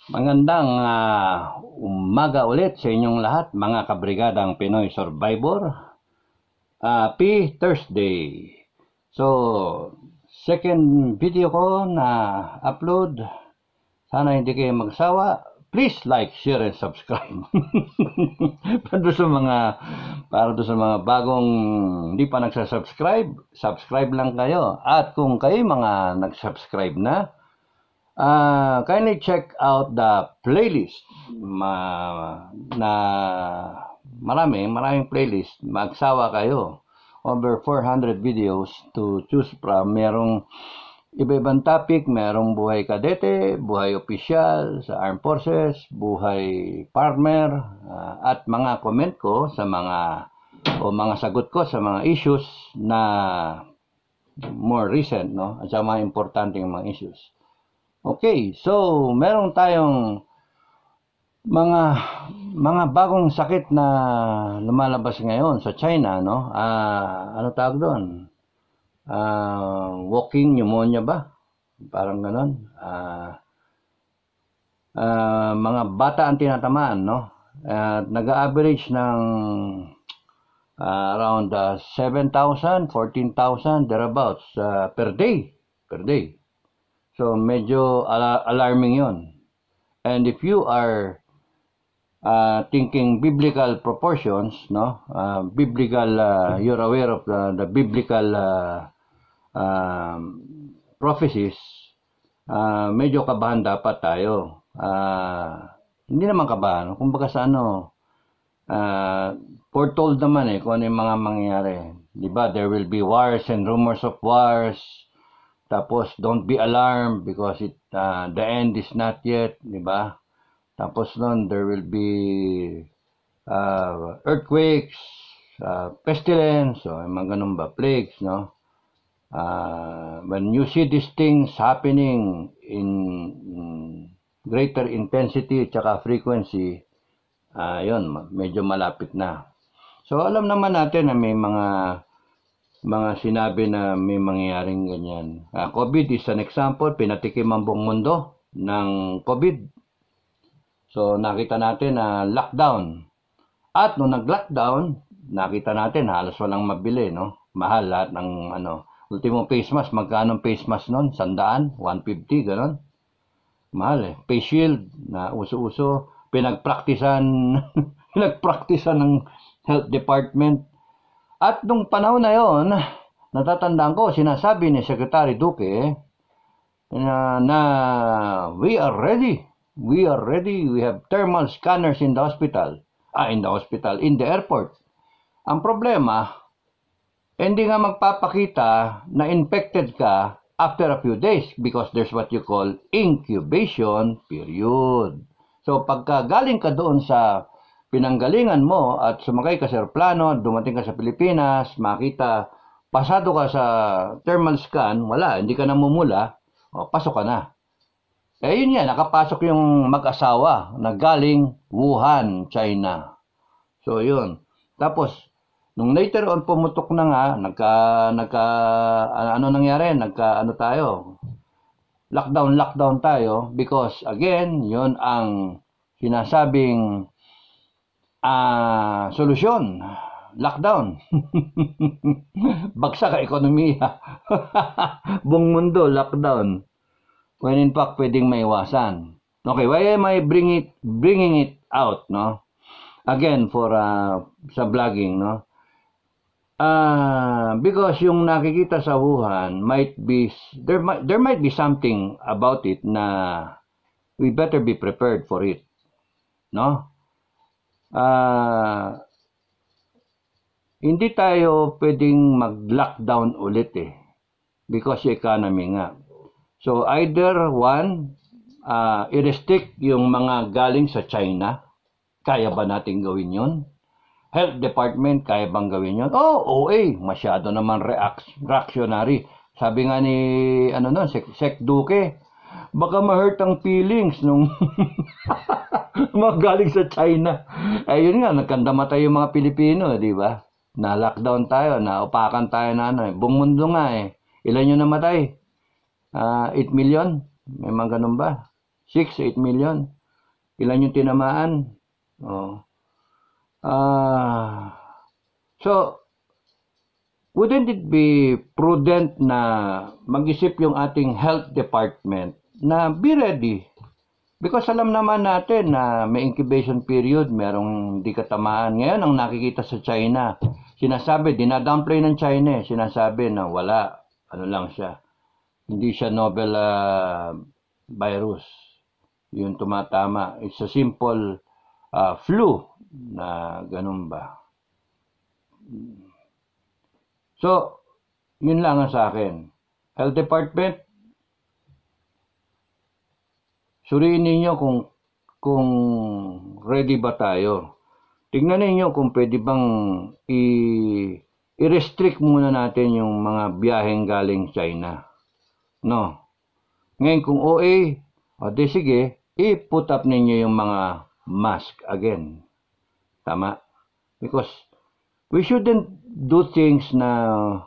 Magandang umaga ulit sa inyong lahat, mga kabrigadang Pinoy Survivor. Happy Thursday. So, second video ko na upload. Sana hindi kayo magsawa. Please like, share, and subscribe. para sa mga bagong hindi pa nagsasubscribe, subscribe lang kayo. At kung kayo mga nagsubscribe na, kindly check out the playlist na maraming playlist. Magsawa kayo. Over 400 videos to choose from. Merong iba-ibang topic. Merong buhay kadete, buhay opisyal sa Armed Forces, buhay farmer, at mga comment ko sa mga sagot ko sa mga issues na more recent, no? At sa mga importanteng mga issues. Okay, so meron tayong mga bagong sakit na lumalabas ngayon sa China, no? Ano tawag doon? Walking pneumonia ba? Parang gano'n. Mga bata ang tinatamaan, no? Nag-average ng around 7,000, 14,000 thereabouts per day. So, medyo alarming yon. And if you are thinking biblical proportions, no? You're aware of the biblical prophecies, medyo kabahan dapat tayo. Hindi naman kabahan. Kumbaga sa foretold naman kung ano yung mga mangyayari. Diba? There will be wars and rumors of wars. Tapos, don't be alarmed because the end is not yet, di ba? Tapos nun, there will be earthquakes, pestilence, so mga ganun ba, plagues, no? When you see these things happening in greater intensity at saka frequency, yun, medyo malapit na. So, alam naman natin na may mga sinabi na may mangyayaring ganyan. COVID is an example. Pinatikim ang buong mundo ng COVID. So, nakita natin na lockdown. At nung nag-lockdown, nakita natin halos walang mabili, no? Mahal lahat ng ultimo face mask. Magkano face mask nun? 100, 150, gano'n. Mahal Face shield na uso-uso. Pinagpraktisan ng health department. At nung panahon na yon, natatandaan ko, sinasabi ni Secretary Duque na we are ready. We have thermal scanners in the hospital. In the airport. Ang problema, hindi nga magpapakita na infected ka after a few days because there's what you call incubation period. So pagka galing ka doon sa pinanggalingan mo at sumakay ka sa aeroplano, dumating ka sa Pilipinas, makita, pasado ka sa thermal scan, wala, hindi ka namumula, pasok ka na. Yun nga, nakapasok yung mag-asawa na galing Wuhan, China. So, yun. Tapos, nung later on, pumutok na nga, lockdown tayo, because, again, yun ang sinasabing solusyon, lockdown. Bagsak ang ekonomiya. Buong mundo, lockdown. When in fact, pwedeng maiwasan. Okay, why am I bringing it out, no? Again, for sa vlogging, no? Because yung nakikita sa Wuhan there might be something about it na we better be prepared for it, no? Hindi tayo pwedeng mag-lockdown ulit because yung economy nga. So either one, i-restrict yung mga galing sa China. Kaya ba natin gawin yun? Health Department, kaya bang gawin yun? OA, masyado naman reactionary. Sabi nga ni Sec Duque, baka ma-hurt ang feelings nung mga galing sa China. Ayun nga, nagkandamatay yung mga Pilipino, di ba? Na-lockdown tayo, naupakan tayo na buong mundo nga Ilan yung namatay? 8 million? May mga ganun ba? 6, 8 million? Ilan yung tinamaan? Oh. So, wouldn't it be prudent na mag-isip yung ating health department na be ready? Because alam naman natin na may incubation period, merong di katamaan. Ngayon, ang nakikita sa China, sinasabi, dinadownplay ng China, sinasabi na wala, ano lang siya, hindi siya novel virus. Yung tumatama, it's a simple flu na ganun ba. So, yun lang ang sa akin. Health Department, suriin ninyo kung ready ba tayo. Tingnan ninyo kung pwede bang i-restrict muna natin yung mga biyaheng galing China. No. Ngayon kung OA, di sige, i-put up ninyo yung mga mask again. Tama? Because we shouldn't do things na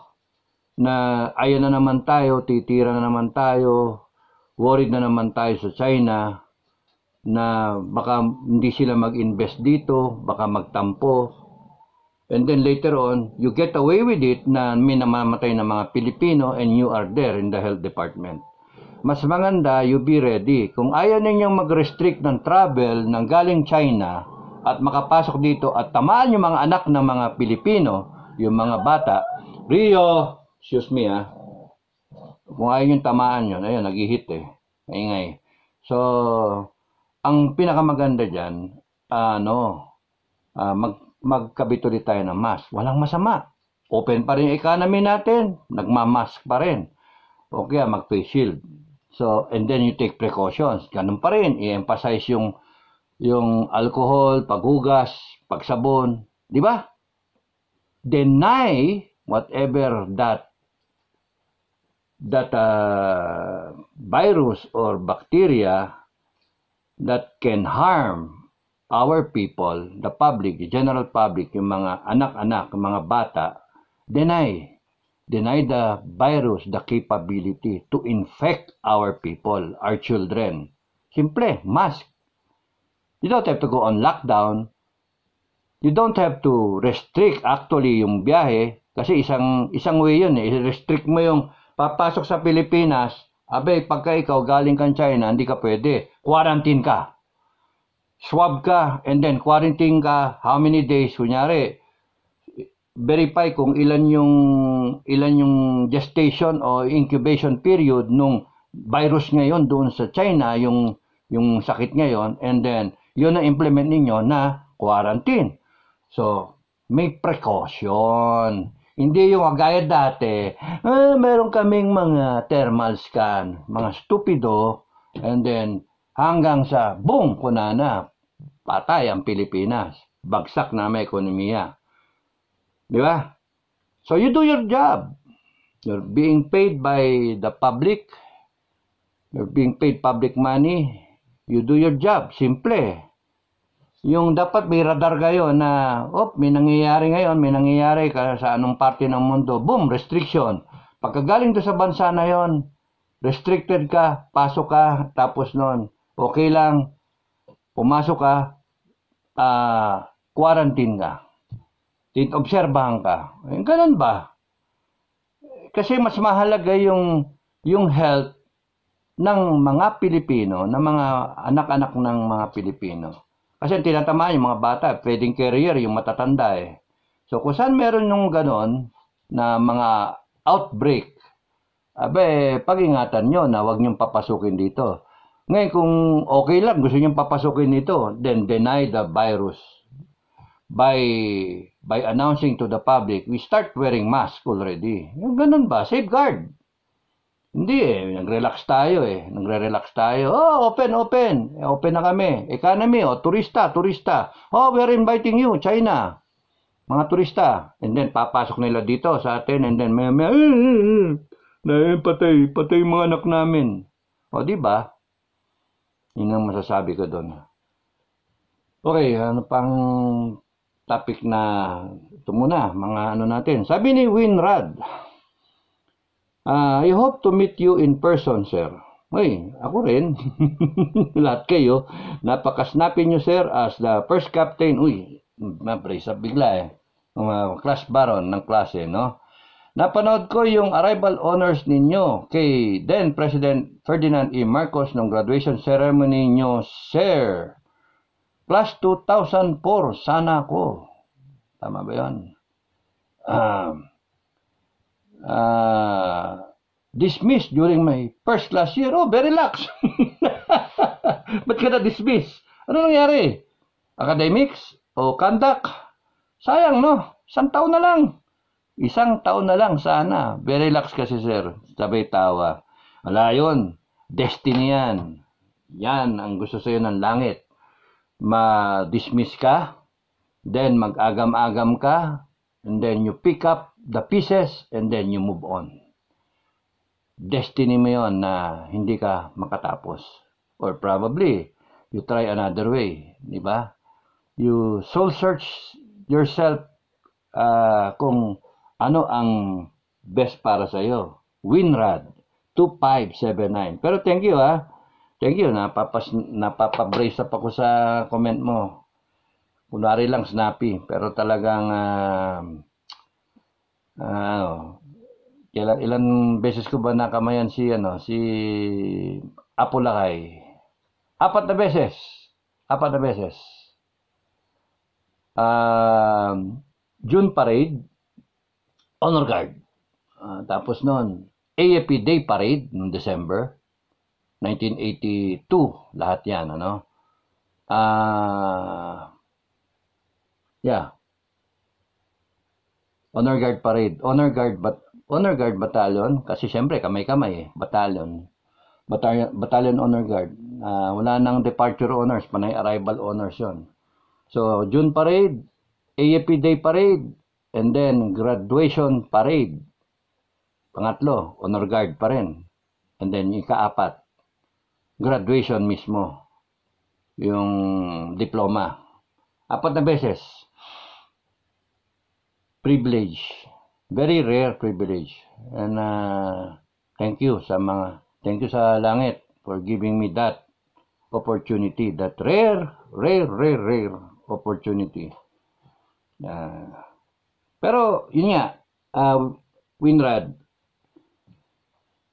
ayan na naman tayo, titira na naman tayo, worried na naman tayo sa China na baka hindi sila mag-invest dito, baka magtampo. And then later on, you get away with it na may namamatay na mga Pilipino and you are there in the health department. Mas maganda, you be ready. Kung ayaw ninyong mag-restrict ng travel ng galing China at makapasok dito at tamaan yung mga anak ng mga Pilipino, yung mga bata, Rio, excuse me kung ayaw yung tamaan yun, ayun, nag-hit maingay. So, ang pinakamaganda dyan, magkabit ulit tayo ng mask. Walang masama. Open pa rin yung economy natin, nagmamask pa rin. O kaya mag-face shield. So, and then you take precautions. Ganun pa rin, i-emphasize yung alcohol, paghugas, pagsabon, di ba? Deny whatever that virus or bacteria that can harm our people, the public, the general public, yung mga anak-anak, yung mga bata, deny the virus the capability to infect our people, our children. Simple, mask. You don't have to go on lockdown. You don't have to restrict actually yung biyahe kasi isang way yun I-restrict mo yung papasok sa Pilipinas. Abe, pagka ikaw galing kang China, hindi ka pwede. Quarantine ka. Swab ka and then quarantine ka how many days? Kunyari, verify kung ilan yung gestation o incubation period nung virus ngayon doon sa China, yung sakit ngayon, and then yun ang implement ninyo na quarantine. So, may precaution. Hindi yung agaya dati, meron kaming mga thermal scan, mga stupido, and then hanggang sa boom, kunana, patay ang Pilipinas. Bagsak na may ekonomiya. Di ba? So you do your job. You're being paid by the public. You're being paid public money. You do your job. Simple. Yung dapat may radar kayo na, may nangyayari ngayon, may nangyayari sa anong parte ng mundo. Boom, restriction. Pagkagaling doon sa bansa na yon, restricted ka, pasok ka, tapos nun, okay lang, pumasok ka, quarantine ka. Obserbahan ka. Ganun ba? Kasi mas mahalaga yung health ng mga Pilipino, ng mga anak-anak ng mga Pilipino. Kasi tinatamaan yung mga bata, pwedeng carrier, yung matatanda So kung saan meron yung ganon na mga outbreak, pag-ingatan nyo na huwag nyong papasukin dito. Ngayon kung okay lang, gusto nyong papasukin dito, then deny the virus. By announcing to the public, we start wearing mask already. Yung ganun ba? Safeguard. Hindi nag-relax tayo Nagre-relax tayo. Open. Open na kami. Economy, turista. We're inviting you, China. Mga turista. And then, papasok nila dito sa atin. And then, patay mga anak namin. Di ba? Yun ang masasabi ko doon. Okay, ano pang topic na ito muna, mga natin. Sabi ni Winrad, I hope to meet you in person, sir. Uy, ako rin. Lahat kayo. Napaka-snappy nyo, sir, as the first captain. Uy, ma-praise up bigla eh. Mga class baron ng klase, no? Napanood ko yung arrival honors ninyo kay then President Ferdinand E. Marcos nung graduation ceremony nyo, sir. Class 2004, sana ako. Tama ba yun? Dismissed during my first class year. Oh, very lax. Ba't ka na-dismiss? Ano nangyari? Academics o conduct? Sayang, no? Isang taon na lang. Isang taon na lang sana. Very lax kasi, sir. Sabay tawa. Wala yun. Destiny yan. Yan ang gusto sa'yo ng langit. Ma-dismiss ka, then mag-agam-agam ka, and then you pick up the pieces, and then you move on. Destiny mo yun na hindi ka makatapos. Or probably, you try another way. Di ba? You soul search yourself kung ano ang best para sa'yo. Winrad 2579. Pero thank you Thank you. Napapabrace up ako sa comment mo. Kunwari lang snappy. Pero talagang ilan beses ko ba nakamayan si Apo Lakay? 4 na beses. 4 na beses. June Parade, Honor Guard. Tapos noon, AFP Day Parade noong December 1982. Lahat yan, ano? Yeah. Honor Guard Parade. Honor Guard Battalion. Kasi syempre, kamay-kamay eh. Battalion Honor Guard. Wala nang departure honors. Panay arrival honors yon. So, June Parade, AFP Day Parade, and then Graduation Parade. Pangatlo, Honor Guard pa rin. And then, ika-4, graduation mismo. Yung diploma. 4 na beses. Privilege. Very rare privilege. And thank you sa langit for giving me that opportunity. That rare opportunity. Pero, yun nga, Winrad,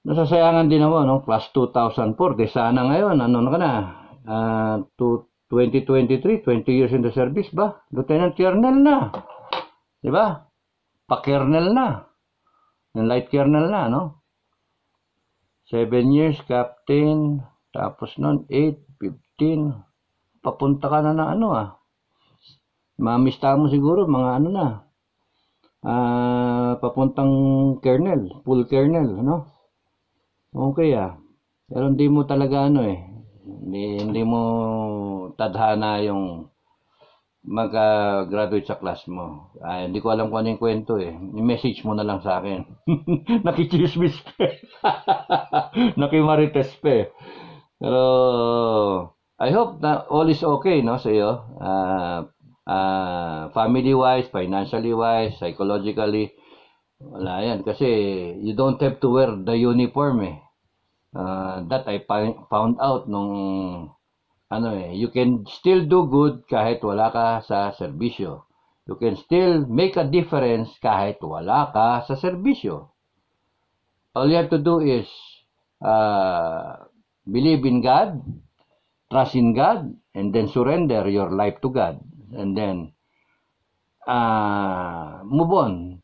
nasasayangan din ako, no? Class 2004, de sana ngayon, ano na ka na? 2023, 20 years in the service ba? Lieutenant Colonel na. Diba? Pa-Colonel na. Light Colonel na, no? 7 years, Captain. Tapos nun, 8, 15. Papunta ka na ano mamista mo siguro, mga ano na. Papuntang Colonel, full Colonel, no? Okay Pero hindi mo talaga hindi mo tadhana yung mag-graduate sa class mo. Hindi ko alam kung ano yung kwento I-message mo na lang sa akin. Nakichismis pa. Nakimarites pa. Pero I hope na all is okay, no, sa iyo. Family-wise, financially-wise, psychologically. Wala yan. Kasi you don't have to wear the uniform that I found out nung you can still do good kahit wala ka sa serbisyo. You can still make a difference kahit wala ka sa serbisyo. All you have to do is believe in God, trust in God, and then surrender your life to God. And then move on.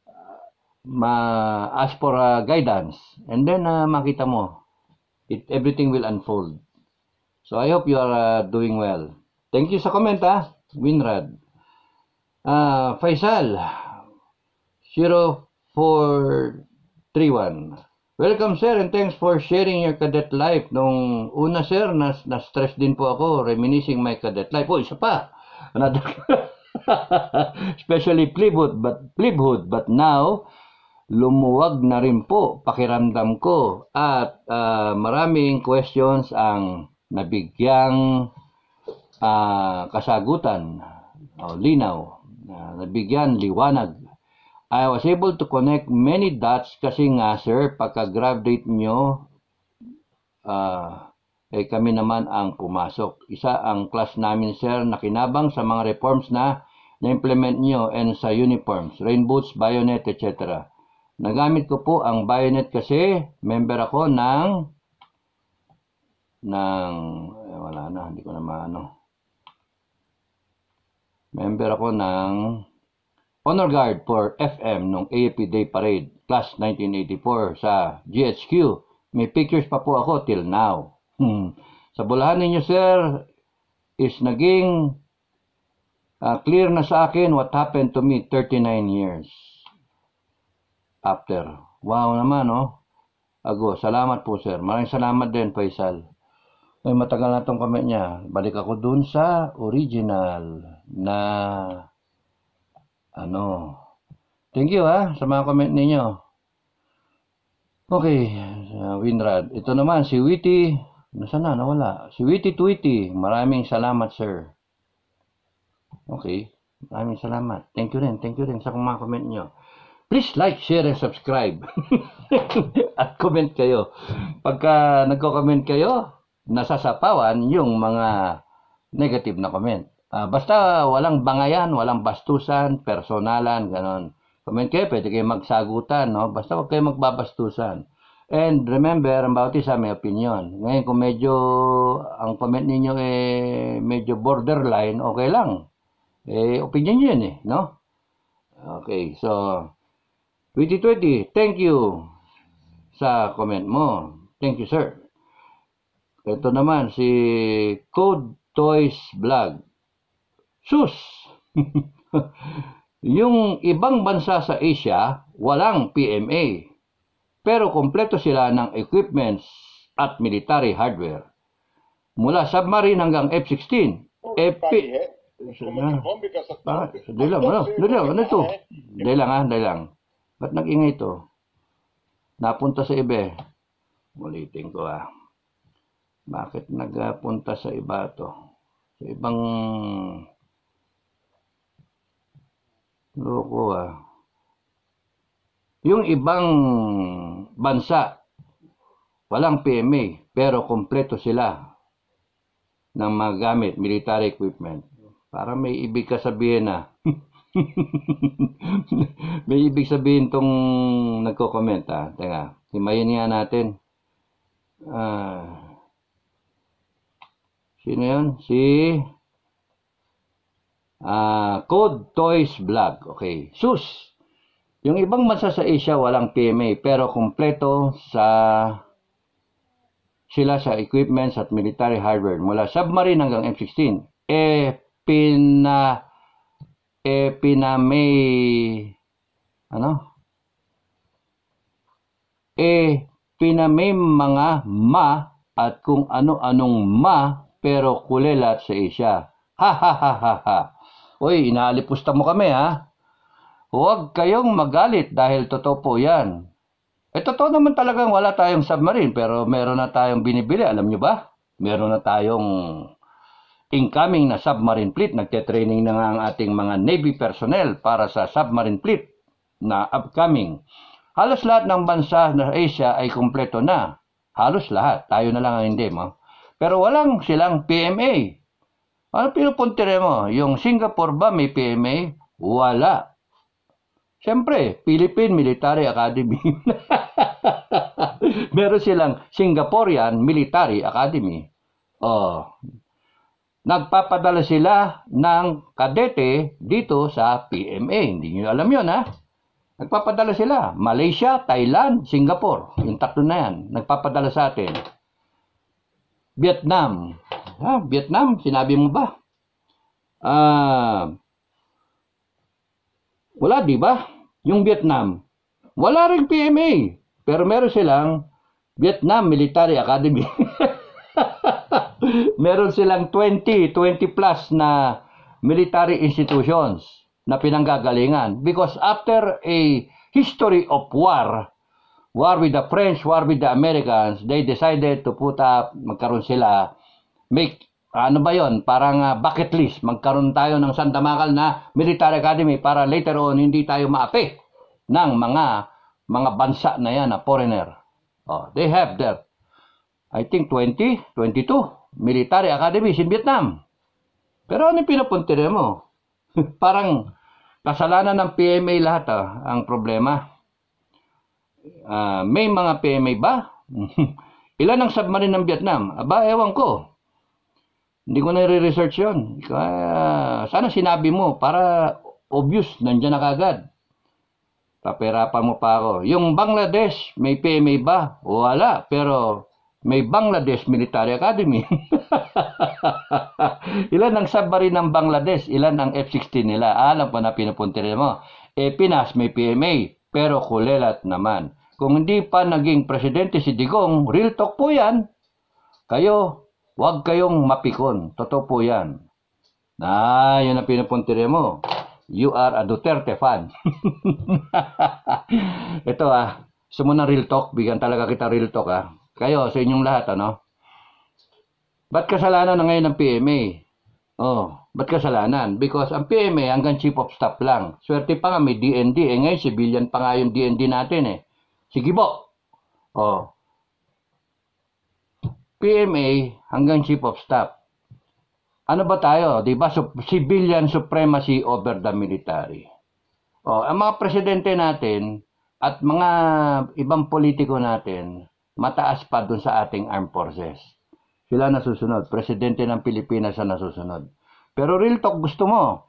Ask for guidance. And then makita mo everything will unfold. So I hope you are doing well. Thank you sa comment Winrad. Faisal 0431. Welcome sir and thanks for sharing your cadet life. Nung una sir, na-stress din po ako reminiscing my cadet life. Isa pa. Another especially plebhood but now lumuwag na rin po pakiramdam ko at maraming questions ang nabigyang kasagutan o linaw, nabigyan liwanag. I was able to connect many dots kasi nga sir, pagka-graduate nyo kami naman ang pumasok. Isa ang class namin, sir, nakinabang sa mga reforms na na-implement nyo and sa uniforms, rain boots, bayonet, etc. Nagamit ko po ang bayonet kasi member ako wala na, hindi ko na maano. Member ako ng Honor Guard for FM nung AFP Day Parade, class 1984 sa GHQ. May pictures pa po ako till now. Sa bulahan ninyo, sir, is naging clear na sa akin what happened to me 39 years after. Wow naman, no? Ago, salamat po, sir. Maraming salamat din, Faisal. Ay, matagal na itong comment niya. Balik ako dun sa original na Thank you, sa mga comment ninyo. Okay, Winrad. Ito naman, si Witty. Nasaan na? Nawala. Si Witty Tweety. Maraming salamat, sir. Okay. Maraming salamat. Thank you rin sa mga comment nyo. Please like, share, and subscribe. At comment kayo. Pagka nagko-comment kayo, nasasapawan yung mga negative na comment. Basta walang bangayan, walang bastusan, personalan, ganon. Comment kayo, pwede kayo magsagutan, no? Basta huwag kayo magbabastusan. And remember, ang bawat isa may opinion. Ngayon, kung medyo, ang comment ninyo medyo borderline, okay lang. Opinion nyo yun, no? Okay, so, 2020, thank you sa comment mo. Thank you, sir. Ito naman, si Code Toys Vlog. Sus! Yung ibang bansa sa Asia, walang PMA. Pero kompleto sila ng equipments at military hardware. Mula submarine hanggang F-16. Dahil lang. Ba't nag-ingay ito? Napunta sa iba. Ulitin ko, Bakit nagpunta sa iba to? Sa ibang loko, Yung ibang bansa, walang PMA, pero kompleto sila ng mga gamit, military equipment. Para may ibig sabihin na. May ibig sabihin tong nagko-comment, Teka, himayin nga natin. Sino yun? Si Code Toys Vlog. Okay. Sus! Yung ibang bansa sa Asia walang PMA pero kompleto sila sa equipments at military hardware mula submarine hanggang F-16. Pinamay mga at kung ano-anong pero kulelat sa Asia. Ha. Uy, inaalipusta mo kami, Huwag kayong magalit dahil totoo po yan. Totoo naman talagang wala tayong submarine pero meron na tayong binibili. Alam nyo ba? Meron na tayong incoming na submarine fleet. Nagte-training na nga ang ating mga Navy personnel para sa submarine fleet na upcoming. Halos lahat ng bansa na Asia ay kumpleto na. Halos lahat. Tayo na lang ang hindi, Pero walang silang PMA. Ano pinupuntire mo? Yung Singapore ba may PMA? Wala. Siyempre, Philippine Military Academy. Meron silang Singaporean Military Academy. Nagpapadala sila ng kadete dito sa PMA. Hindi nyo alam yun, Nagpapadala sila. Malaysia, Thailand, Singapore. Yung tatlo na yan. Nagpapadala sa atin. Vietnam. Vietnam, sinabi mo ba? Wala, di ba? Yung Vietnam. Wala ring PMA. Pero meron silang Vietnam Military Academy. Meron silang 20 plus na military institutions na pinanggagalingan. Because after a history of war with the French, war with the Americans, they decided to put up, magkaroon sila, parang bucket list. Magkaroon tayo ng Sandamakal na Military Academy para later on hindi tayo maapi ng mga bansa na yan na foreigner. They have their I think 22 military academies in Vietnam. Pero ano pinapuntire mo? Parang kasalanan ng PMA lahat ang problema. May mga PMA ba? Ilan ang submarine ng Vietnam? Aba, ewan ko. Hindi ko na i-research yun. Sana sinabi mo para obvious, nandiyan na kagad. Paperapan mo pa ako. Yung Bangladesh, may PMA ba? Wala. Pero may Bangladesh Military Academy. Ilan ang submarine ng Bangladesh? Ilan ang F-16 nila? Alam ko na pinupuntire mo. Pinas may PMA. Pero kulelat naman. Kung hindi pa naging presidente si Digong, real talk po yan. Kayo, huwag kayong mapikon. Totoo po yan. Yun ang pinupuntire mo. You are a Duterte fan. Ito gusto mo ng real talk? Bigyan talaga kita real talk Kayo, sa inyong lahat, Ba't kasalanan na ngayon ng PMA? Ba't kasalanan? Because ang PMA hanggang chief of staff lang. Swerte pa nga may DND. Ngayon, civilian pa nga yung DND natin Sige po. PMA hanggang chief of staff. Ano ba tayo? Diba? Civilian supremacy over the military. Ang mga presidente natin at mga ibang politiko natin, mataas pa dun sa ating armed forces. Sila nasusunod. Presidente ng Pilipinas na nasusunod. Pero real talk gusto mo.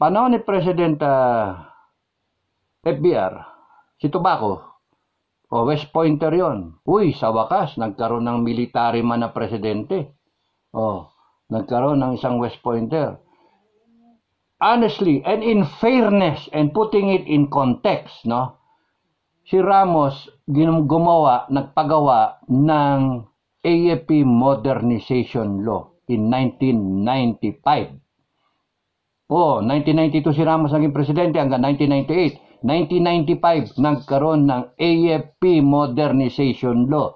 Panahon ni President FBR, si Tobacco, West Pointer yon. Uy, sa wakas, nagkaroon ng military man na presidente. Nagkaroon ng isang West Pointer. Honestly, and in fairness, and putting it in context, si Ramos nagpagawa ng AFP Modernization Law in 1995. 1992 si Ramos naging presidente hanggang 1998. 1995, nagkaroon ng AFP Modernization Law.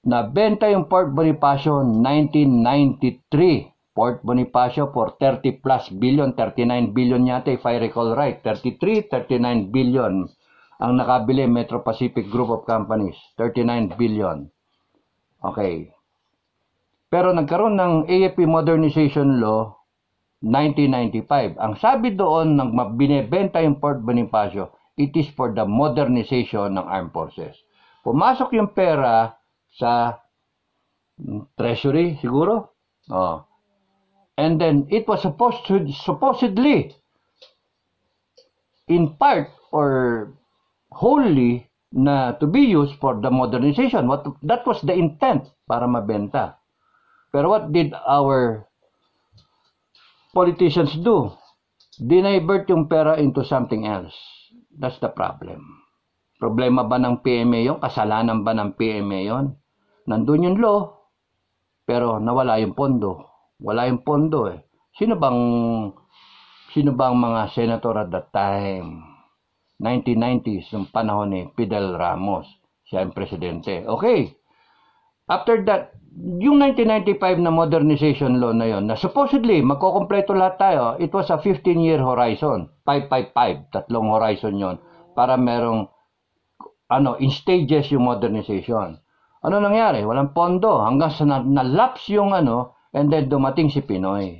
Nabenta yung Port Bonifacio 1993. Port Bonifacio for 30 plus billion, 39 billion yata if I recall right. 33, 39 billion ang nakabili Metro Pacific Group of Companies. 39 billion. Okay. Pero nagkaroon ng AFP Modernization Law 1995. Ang sabi doon nang binebenta yung Port Bonifacio, it is for the modernization ng armed forces. Pumasok yung pera sa treasury siguro. And then it was supposedly in part or wholly to be used for the modernization. That was the intent para mabenta. Pero what did our politicians do? Dinivert yung pera into something else. That's the problem. Problema ba ng PMA yun? Kasalanan ba ng PMA yun? Nandun yung law, pero nawala yung pondo. Wala yung pondo Sino bang mga senator at that time? 1990s, yung panahon ni Fidel Ramos. Siya ang presidente. Okay. After that, yung 1995 na modernization law na yon, na supposedly magkokompleto lahat tayo, it was a 15-year horizon. 555, tatlong horizon yon para merong in stages yung modernization. Ano nangyari? Walang pondo hanggang sa na-lapse yung and then dumating si Pinoy.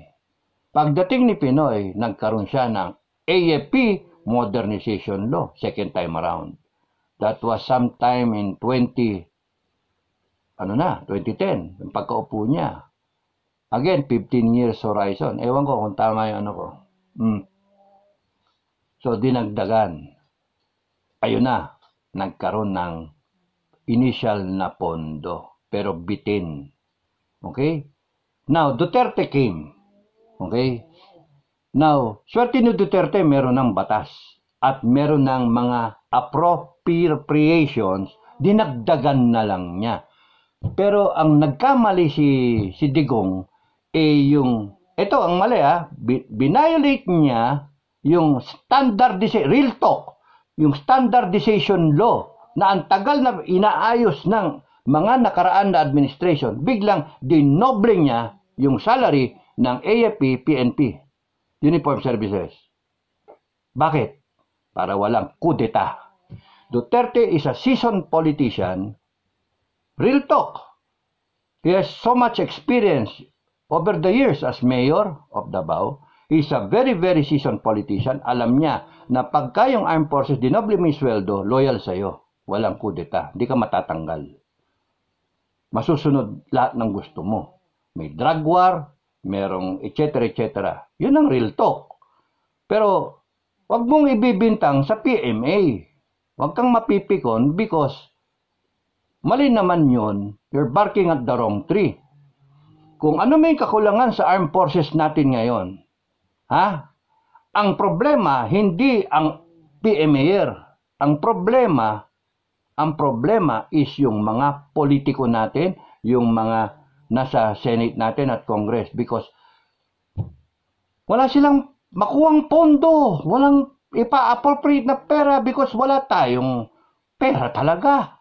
Pagdating ni Pinoy, nagkaroon siya ng AFP Modernization Law, second time around. That was sometime in 2010, yung pagkaupo niya. Again, 15 years horizon. Ewan ko kung tama yung ko. So, dinagdagan. Ayun na, nagkaroon ng initial na pondo, pero bitin. Okay? Now, Duterte came. Okay? Now, swerte ni Duterte, meron ng batas at meron ng mga appropriations, dinagdagan na lang niya. Pero ang nagkamali si Digong, ito ang mali binayolate niya yung real talk, yung standardization law na ang tagal na inaayos ng mga nakaraan na administration, biglang dinoble niya yung salary ng AFP, PNP, Uniform Services. Bakit? Para walang kudeta. Duterte is a seasoned politician. Real talk. He has so much experience over the years as mayor of Davao. He's a very, very seasoned politician. Alam niya na pagka yung armed forces dinoble mo yung sweldo, loyal sa'yo. Walang kudeta. Hindi ka matatanggal. Masusunod lahat ng gusto mo. May drug war, merong etc. etc. Yun ang real talk. Pero wag mong ibibintang sa PMA. Wag kang mapipikon because mali naman yun. You're barking at the wrong tree. Kung ano may kakulangan sa armed forces natin ngayon, ang problema hindi ang PMAer. Ang problema is yung mga politiko natin, yung mga nasa Senate natin at Congress, because wala silang makuhang pondo, walang ipa-appropriate na pera because wala tayong pera talaga.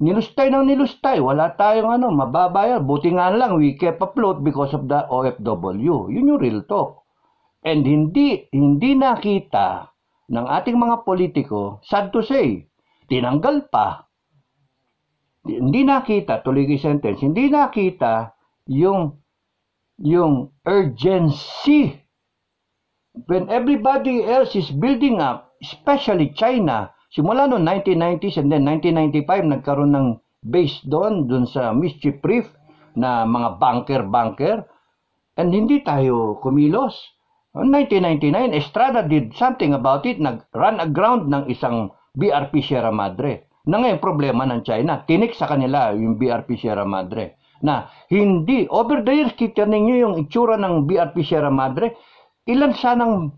Nilustay ng nilustay, wala tayong mababayar. Buti nga lang, we kept afloat because of the OFW. Yun yung real talk. And hindi nakita ng ating mga politiko, sad to say, tinanggal pa. Hindi nakita, tuloy kay sentence, hindi nakita yung urgency. When everybody else is building up, especially China, simula noong 1990s and then 1995, nagkaroon ng base doon sa Mischief Reef na mga bunker, and hindi tayo kumilos. In 1999, Estrada did something about it, nag-run aground ng isang BRP Sierra Madre. Na ngayon, problema ng China, tinik sa kanila yung BRP Sierra Madre. Na hindi, over the years, kita ninyo yung itsura ng BRP Sierra Madre, ilan sanang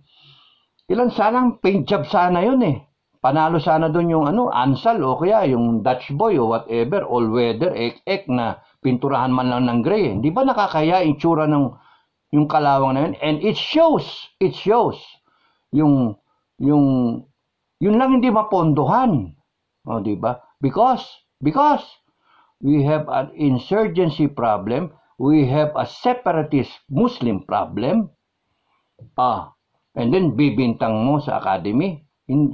paint job sana yun eh. Panalo sana doon yung Ansal o kaya yung Dutch Boy o whatever, all weather, ek na pinturahan man lang ng gray. Hindi ba nakakaya yung tsura ng yung kalawang na yun? And it shows. Yun lang hindi mapondohan. Di ba? Because we have an insurgency problem, we have a separatist Muslim problem. And then bibintang mo sa academy,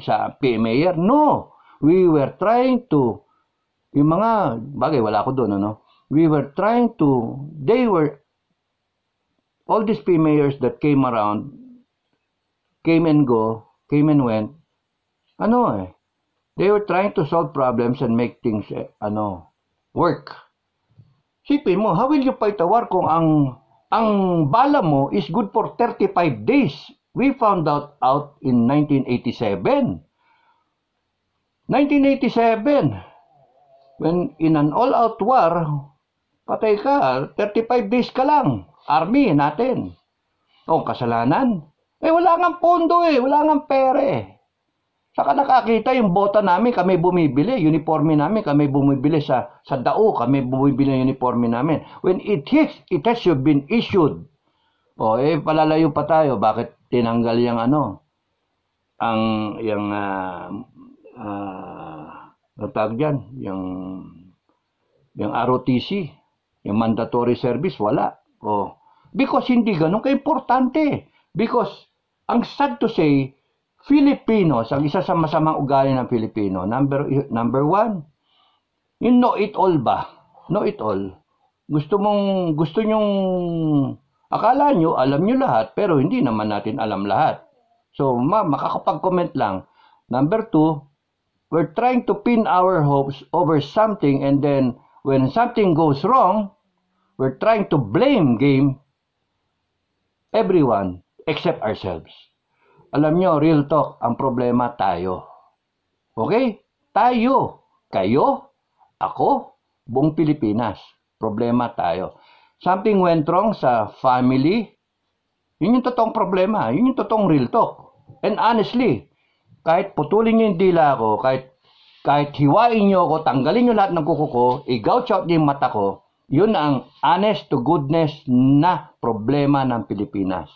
sa PMAer. No, we were trying to, yung mga bagay, wala ako doon, we were trying to, all these PMAers that came around, came and went, they were trying to solve problems and make things, work. Sipin mo, how will you fight a war kung ang bala mo is good for 35 days? We found out in 1987. 1987, when in an all-out war, patay ka, 35 days ka lang. Army natin. Kasalanan. Wala nga pondo wala nga pere. Saka nakakita yung bota namin, kami bumibili. Uniforme namin, kami bumibili sa dao, kami bumibili ng uniforme namin. When it has been issued. Palalayo pa tayo. Bakit tinanggal yung tawag dyan, yung ROTC, yung mandatory service, wala. Because hindi ganun ka-importante. Because, ang sad to say, Filipinos, ang isa sa masamang ugali ng Filipino, number one, yung know it all ba? Know it all. Gusto nyong, akala nyo, alam nyo lahat, pero hindi naman natin alam lahat. So, makakapag-comment lang. Number two, we're trying to pin our hopes over something, and then, when something goes wrong, we're trying to blame game everyone except ourselves. Alam nyo, real talk, ang problema tayo. Okay? Tayo. Kayo, ako, buong Pilipinas. Problema tayo. Something went wrong sa family. Yun yung totoong problema. Yun yung totoong real talk. And honestly, kahit putulin nyo yung dila ko, kahit hiwain nyo ako, tanggalin nyo lahat ng kuko ko, i-gouge out nyo yung mata ko, yun ang honest to goodness na problema ng Pilipinas.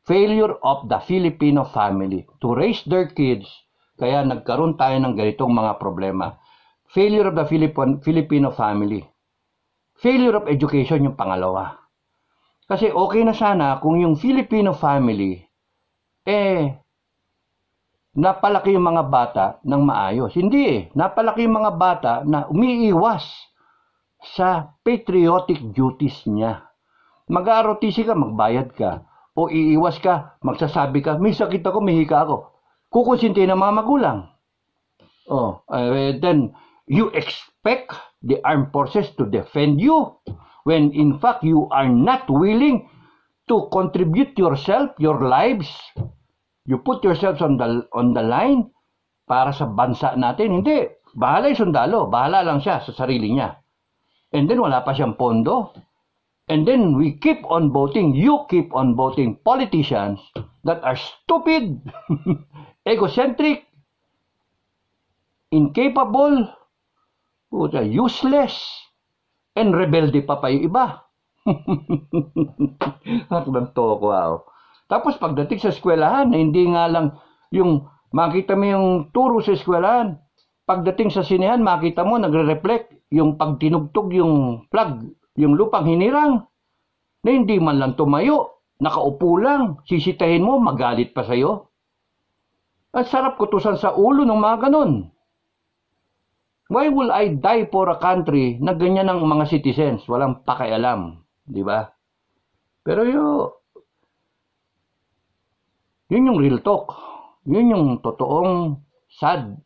Failure of the Filipino family to raise their kids, kaya nagkaroon tayo ng ganitong mga problema. Failure of the Filipino family. Failure of education yung pangalawa. Kasi okay na sana kung yung Filipino family, napalaki yung mga bata ng maayos. Hindi napalaki yung mga bata na umiiwas sa patriotic duties niya. Mag-ROTC ka, magbayad ka. O iiwas ka, magsasabi ka, may sakit ako, may hika ako. Kukonsinti ng mga magulang. Then you expect the armed forces to defend you when in fact you are not willing to contribute yourself, your lives. You put yourselves on the line para sa bansa natin. Hindi. Bahala yung sundalo. Bahala lang siya sa sarili niya. And then wala pa siyang pondo. And then we keep on voting. You keep on voting politicians that are stupid, egocentric, incapable, useless, and rebelde pa yung iba. Tapos pagdating sa eskwelahan, hindi nga lang yung makita mo yung turo sa eskwelahan. Pagdating sa sinehan, makita mo nagre-reflect yung pagtinugtog yung flag, yung lupang hinirang, na hindi man lang tumayo, nakaupo lang, sisitahin mo, magalit pa sa'yo. At sarap kutusan sa ulo ng mga ganun. Why will I die for a country na ganyan ang mga citizens? Walang pakialam, di ba? Pero yun yung real talk. Yun yung totoong sad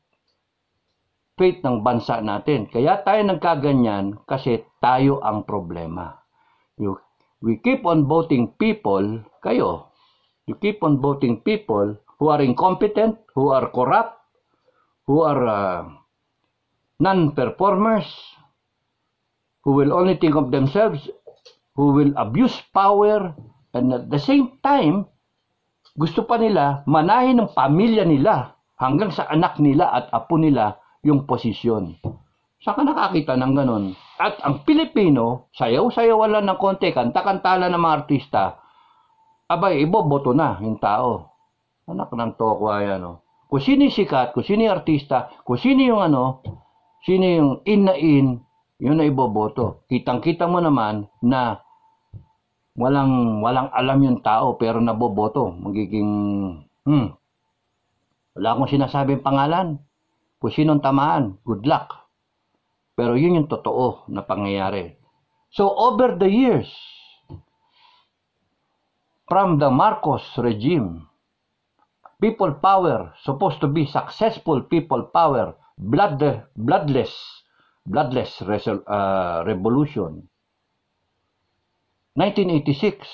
fate ng bansa natin. Kaya tayo nagkaganyan kasi tayo ang problema. We keep on voting people, kayo. You keep on voting people who are incompetent, who are corrupt, who are non-performers, who will only think of themselves, who will abuse power, and at the same time, gusto pa nila manahin ng pamilya nila hanggang sa anak nila at apo nila yung posisyon. Saan ka nakakita ng ganun? At ang Pilipino, sayaw-sayaw lang ng konti, kanta-kanta lang ng mga artista, abay, iboboto na yung tao. Anak ng tokwa yan, no? Kung sino yung sikat, kung sino yung artista, kung sino yung sino yung in na in, yun na iboboto. Kitang-kita mo naman na walang alam yung tao pero naboboto. Magiging, wala akong sinasabing pangalan. Kung sinong tamaan, good luck. Pero yun yung totoo na pangyayari. So over the years, from the Marcos regime, people power, supposed to be successful people power, bloodless revolution. 1986,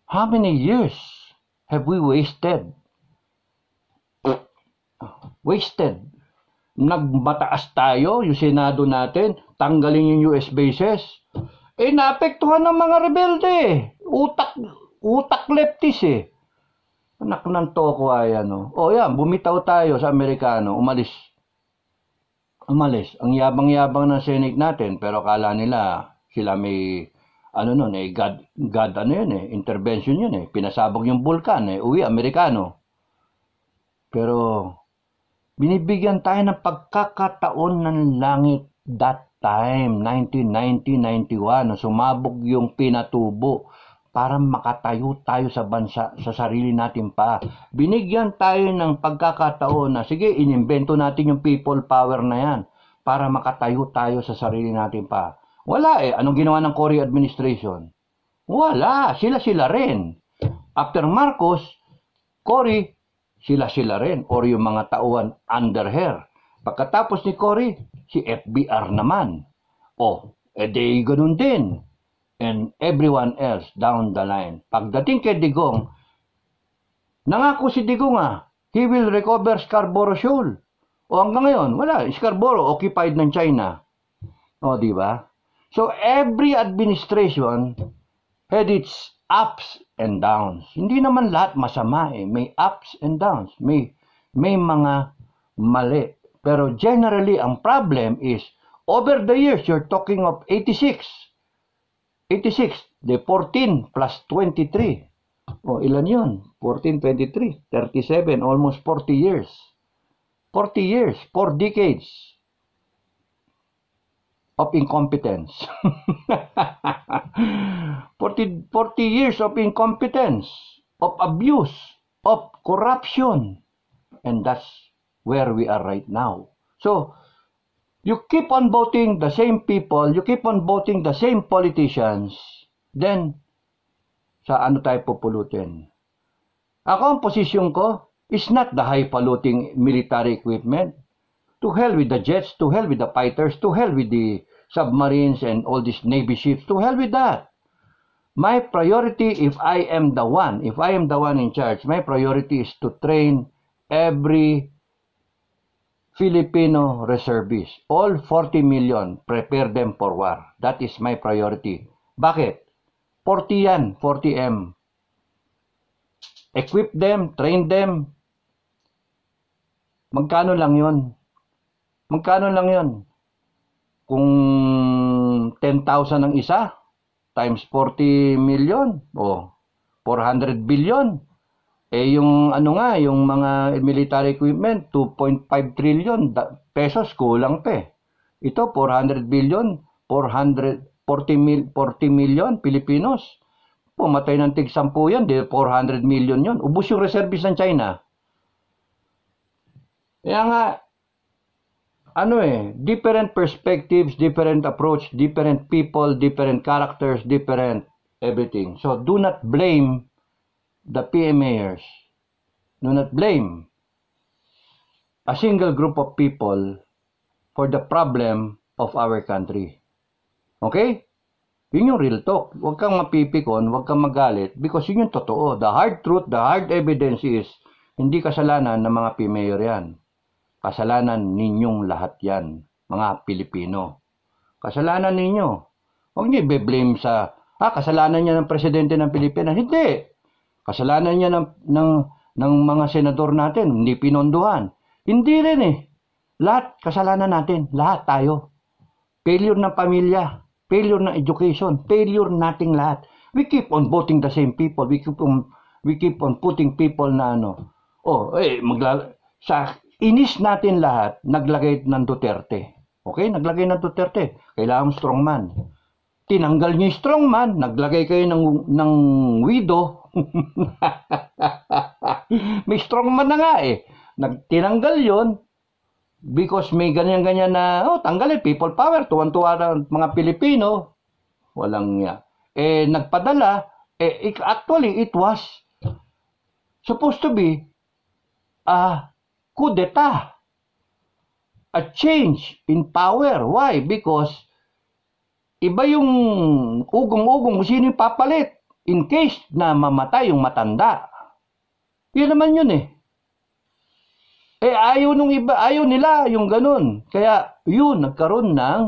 how many years have we wasted? Nagmataas tayo, yung Senado natin, tanggalin yung US bases. Naapektuhan ng mga rebelde. Utak leftist eh. Anak ng toko ayan, no? Yan, bumitaw tayo sa Amerikano, umalis. Ang yabang-yabang ng Senate natin, pero kala nila sila may God intervention yun pinasabog yung bulkan uwi Amerikano. Pero binibigyan tayo ng pagkakataon ng langit that time, 1990-91, na sumabog yung pinatubo para makatayo tayo sa bansa, sa sarili natin pa. Binigyan tayo ng pagkakataon na, sige, inimbento natin yung people power na yan para makatayo tayo sa sarili natin pa. Wala Anong ginawa ng Cory administration? Wala. Sila rin. After Marcos, Cory, sila rin, or yung mga tauhan under her. Pagkatapos ni Cory, si FBR naman. Ganun din. And everyone else down the line. Pagdating kay Digong, nangako si Digong he will recover Scarborough Shoal. Hanggang ngayon, wala. Scarborough, occupied ng China. Di ba? So, every administration had its ups and downs. Hindi naman lahat masama May ups and downs. May mga mali. Pero generally, ang problem is, over the years, you're talking of 86. 86, the 14 plus 23. Ilan yun? 14, 23, 37, almost 40 years. 40 years, 4 decades of incompetence. 40 years of incompetence, of abuse, of corruption. And that's where we are right now. So, you keep on voting the same people, you keep on voting the same politicians, then, sa ano tayo pupulutin? Ako, ang posisyon ko is not the high-polluting military equipment. To hell with the jets, to hell with the fighters, to hell with the submarines and all these Navy ships, to hell with that. My priority, if I am the one in charge, my priority is to train every Filipino reservists. All 40 million, prepare them for war. That is my priority. Bakit? 40 yan, 40M. Equip them, train them. Magkano lang yun? Magkano lang yun? Kung 10,000 ang isa, times 40 million, o 400 billion. Eh yung ano nga, yung mga military equipment, 2.5 trillion pesos, kulang pa eh. Ito, 400 billion, 40 million Pilipinos. Pumatay ng tig-10 yan, 400 million yun. Ubus yung reservists ng China. Kaya nga, different perspectives, different approach, different people, different characters, different everything. So, do not blame the PMAers. Do not blame a single group of people for the problem of our country. Okay? Yun yung real talk. Huwag kang mapipikon, huwag kang magalit because yun yung totoo. The hard truth, the hard evidence is hindi kasalanan ng mga PMAer yan. Kasalanan ninyong lahat yan, mga Pilipino. Kasalanan ninyo. Huwag niyo i-blame sa, kasalanan niya ng presidente ng Pilipinas. Hindi. Kasalanan niya ng mga senador natin, hindi pinondohan. Hindi rin eh. Lahat, kasalanan natin. Lahat tayo. Failure ng pamilya. Failure ng education. Failure nating lahat. We keep on voting the same people. We keep on putting people na inis natin lahat, naglagay ng Duterte. Okay? Naglagay ng Duterte. Kailangan strongman. Tinanggal niyo yung strongman, naglagay kayo ng widow. May strongman na nga eh. Tinanggal yon because may ganyan-ganyan na, tanggalin, people power, tuwan-tuwa ng mga Pilipino. Walang niya. Nagpadala, actually, it was supposed to be coup d'etat. A change in power. Why? Because iba yung ugong-ugong kung sino yung papalit in case na mamatay yung matanda. Yun naman yun eh. Ayaw nung iba, ayaw nila yung ganun. Kaya yun, nagkaroon ng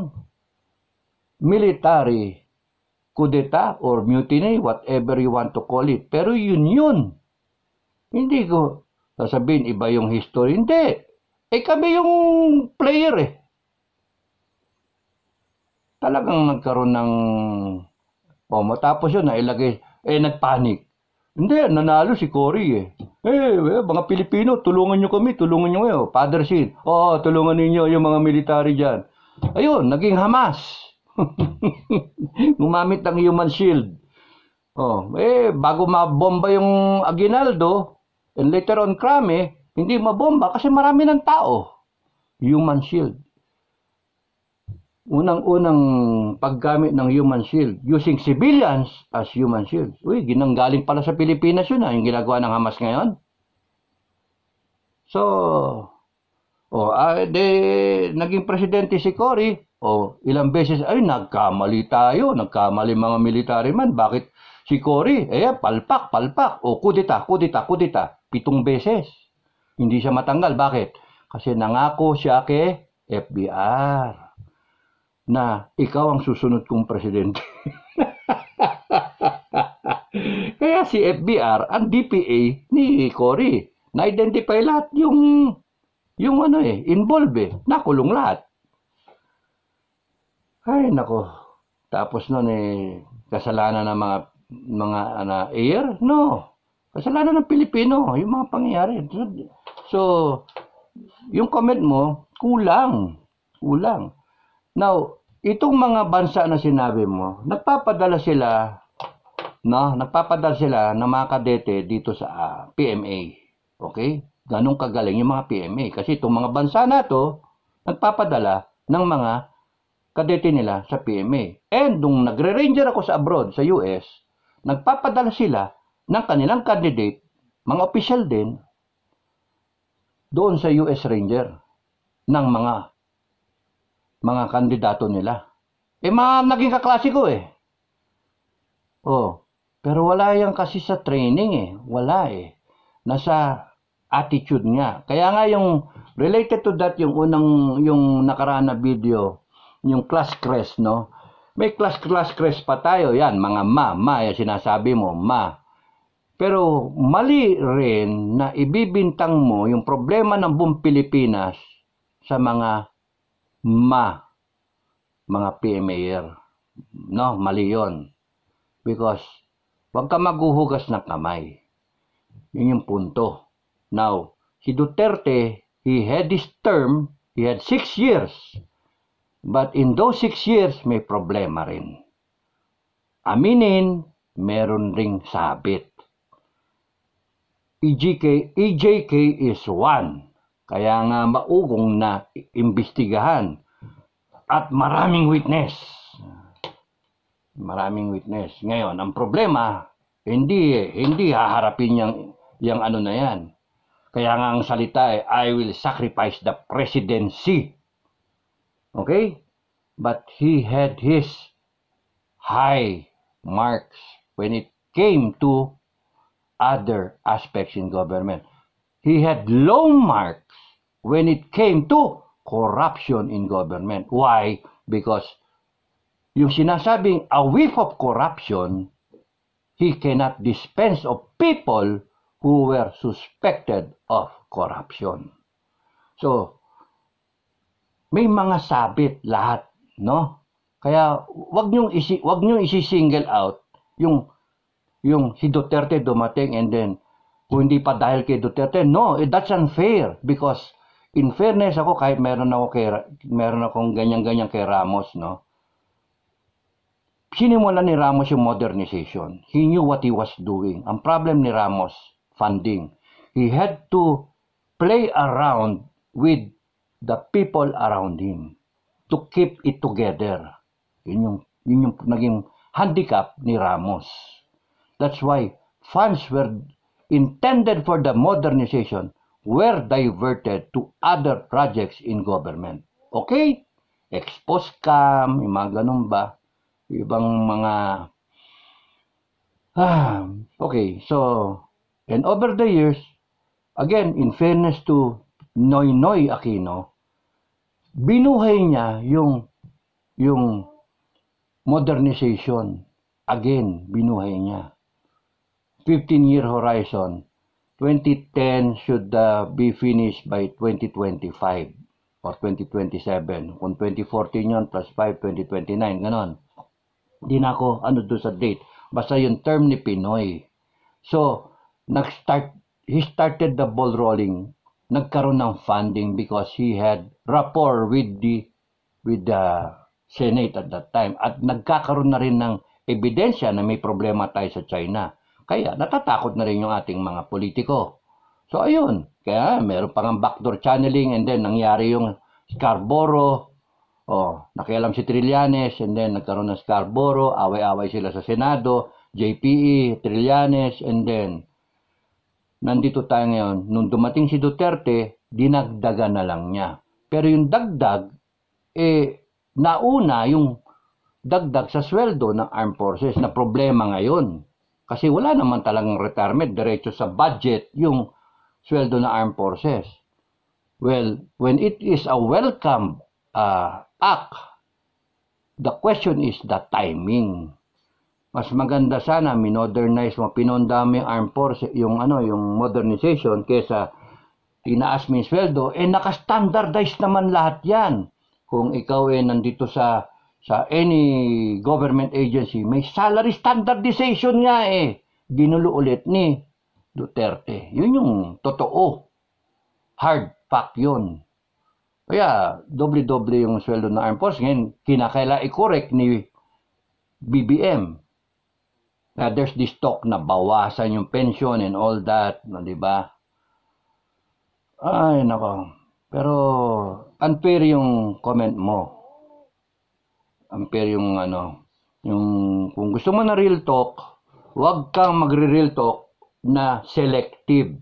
military coup d'etat or mutiny, whatever you want to call it. Pero yun. Hindi ko sasabihin iba yung history. Hindi. Kami yung player eh. Talagang nagkaroon ng matapos yun, nailagay, nagpanik. Hindi, nanalo si Cory eh. Mga Pilipino, tulungan nyo kami, tulungan nyo kayo. Father Seed, tulungan ninyo yung mga military dyan. Ayun, naging Hamas. Gumamit ng human shield. Bago mabomba yung Aguinaldo, and later on Krame, hindi mabomba kasi marami ng tao. Human shield. Unang-unang paggamit ng human shield, using civilians as human shield. Ginanggaling pala sa Pilipinas yun yung ginagawa ng Hamas ngayon. So, naging presidente si Cory, ilang beses, nagkamali tayo, nagkamali mga military man. Bakit si Cory? Palpak. Kudita. 7 beses. Hindi siya matanggal. Bakit? Kasi nangako siya kay FBR na ikaw ang susunod kong presidente. Kaya si FBR, ang DPA ni Cory, na-identify lahat yung involved nakulong lahat. Ay, nako. Tapos nun kasalanan ng mga air? No. Kasalanan ng Pilipino, yung mga pangyayari. So, yung comment mo, kulang. Now, itong mga bansa na sinabi mo, nagpapadala sila ng mga kadete dito sa PMA. Okay? Ganong kagaling yung mga PMA. Kasi itong mga bansa na to, nagpapadala ng mga kadete nila sa PMA. And nung nagre-ranger ako sa abroad, sa US, nagpapadala sila ng kanilang candidate, mga official din, doon sa US Ranger ng mga kandidato nila. Mga naging kaklase ko eh. Pero wala yan kasi sa training eh. Wala eh. Nasa attitude niya. Kaya nga yung related to that, yung nakaraan na video, yung class crest, no? May class crest pa tayo. Yan, mga yung sinasabi mo, Pero mali rin na ibibintang mo yung problema ng buong Pilipinas sa mga mga PMAer. No, mali yun. Because, wag ka maghuhugas ng kamay. Yun yung punto. Now, si Duterte, he had this term, he had 6 years. But in those 6 years, may problema rin. Aminin, meron ring sabit. EJK is one. Kaya nga maugong na imbestigahan. At maraming witness. Ngayon, ang problema, hindi haharapin yung ano na yan. Kaya nga ang salita I will sacrifice the presidency. Okay? But he had his high marks when it came to other aspects in government. He had low marks when it came to corruption in government. Why? Because yung sinasabing a whiff of corruption, he cannot dispense of people who were suspected of corruption. So, may mga sabit lahat, no? Kaya wag niyong isi-single out yung si Duterte dumating and then kung hindi pa dahil kay Duterte, no, that's unfair because in fairness ako kahit meron akong ganyan-ganyan kay Ramos, no? Sinimulan ni Ramos yung modernization. He knew what he was doing. Ang problem ni Ramos, funding. He had to play around with the people around him to keep it together. Yun yung naging handicap ni Ramos. That's why funds were intended for the modernization were diverted to other projects in government. Okay? Expose scam, yung mga ganun ba? Ibang mga... okay, so... And over the years, again, in fairness to Noynoy Aquino, binuhay niya yung modernization. Again, binuhay niya. 15-year horizon, 2010 should be finished by 2025 or 2027. Kung 2014 yun, plus 5, 2029, ganon. Hindi na ako doon sa date. Basta yung term ni Pinoy. So, he started the ball rolling. Nagkaroon ng funding because he had rapport with the Senate at that time. At nagkakaroon na rin ng ebidensya na may problema tayo sa China. Kaya natatakot na rin yung ating mga politiko. So ayun, kaya meron pang backdoor channeling and then nangyari yung Scarborough. Nakialam si Trillanes and then nagkaroon ng Scarborough, away-away sila sa Senado, JPE, Trillanes, and then nandito tayo ngayon. Nung dumating si Duterte, dinagdagan na lang niya. Pero yung dagdag, nauna yung dagdag sa sweldo ng armed forces na problema ngayon. Kasi wala naman talagang retirement, diretso sa budget yung sweldo ng armed forces. Well, when it is a welcome act, the question is the timing. Mas maganda sana minodernize mo, pinondami yung armed forces, yung modernization kesa tinaas mo yung sweldo, naka-standardize naman lahat yan. Kung ikaw nandito sa any government agency, may salary standardization nga ginulo ulit ni Duterte. Yun yung totoo. Hard fact yun. Kaya, doble-doble yung sweldo ng armed force. Ngayon, kinakaila i-correct ni BBM. There's this talk na bawasan yung pension and all that, di ba? Ay, nako. Pero, unfair yung comment mo. Unfair yung yung kung gusto mo na real talk, huwag kang magre-real talk na selective.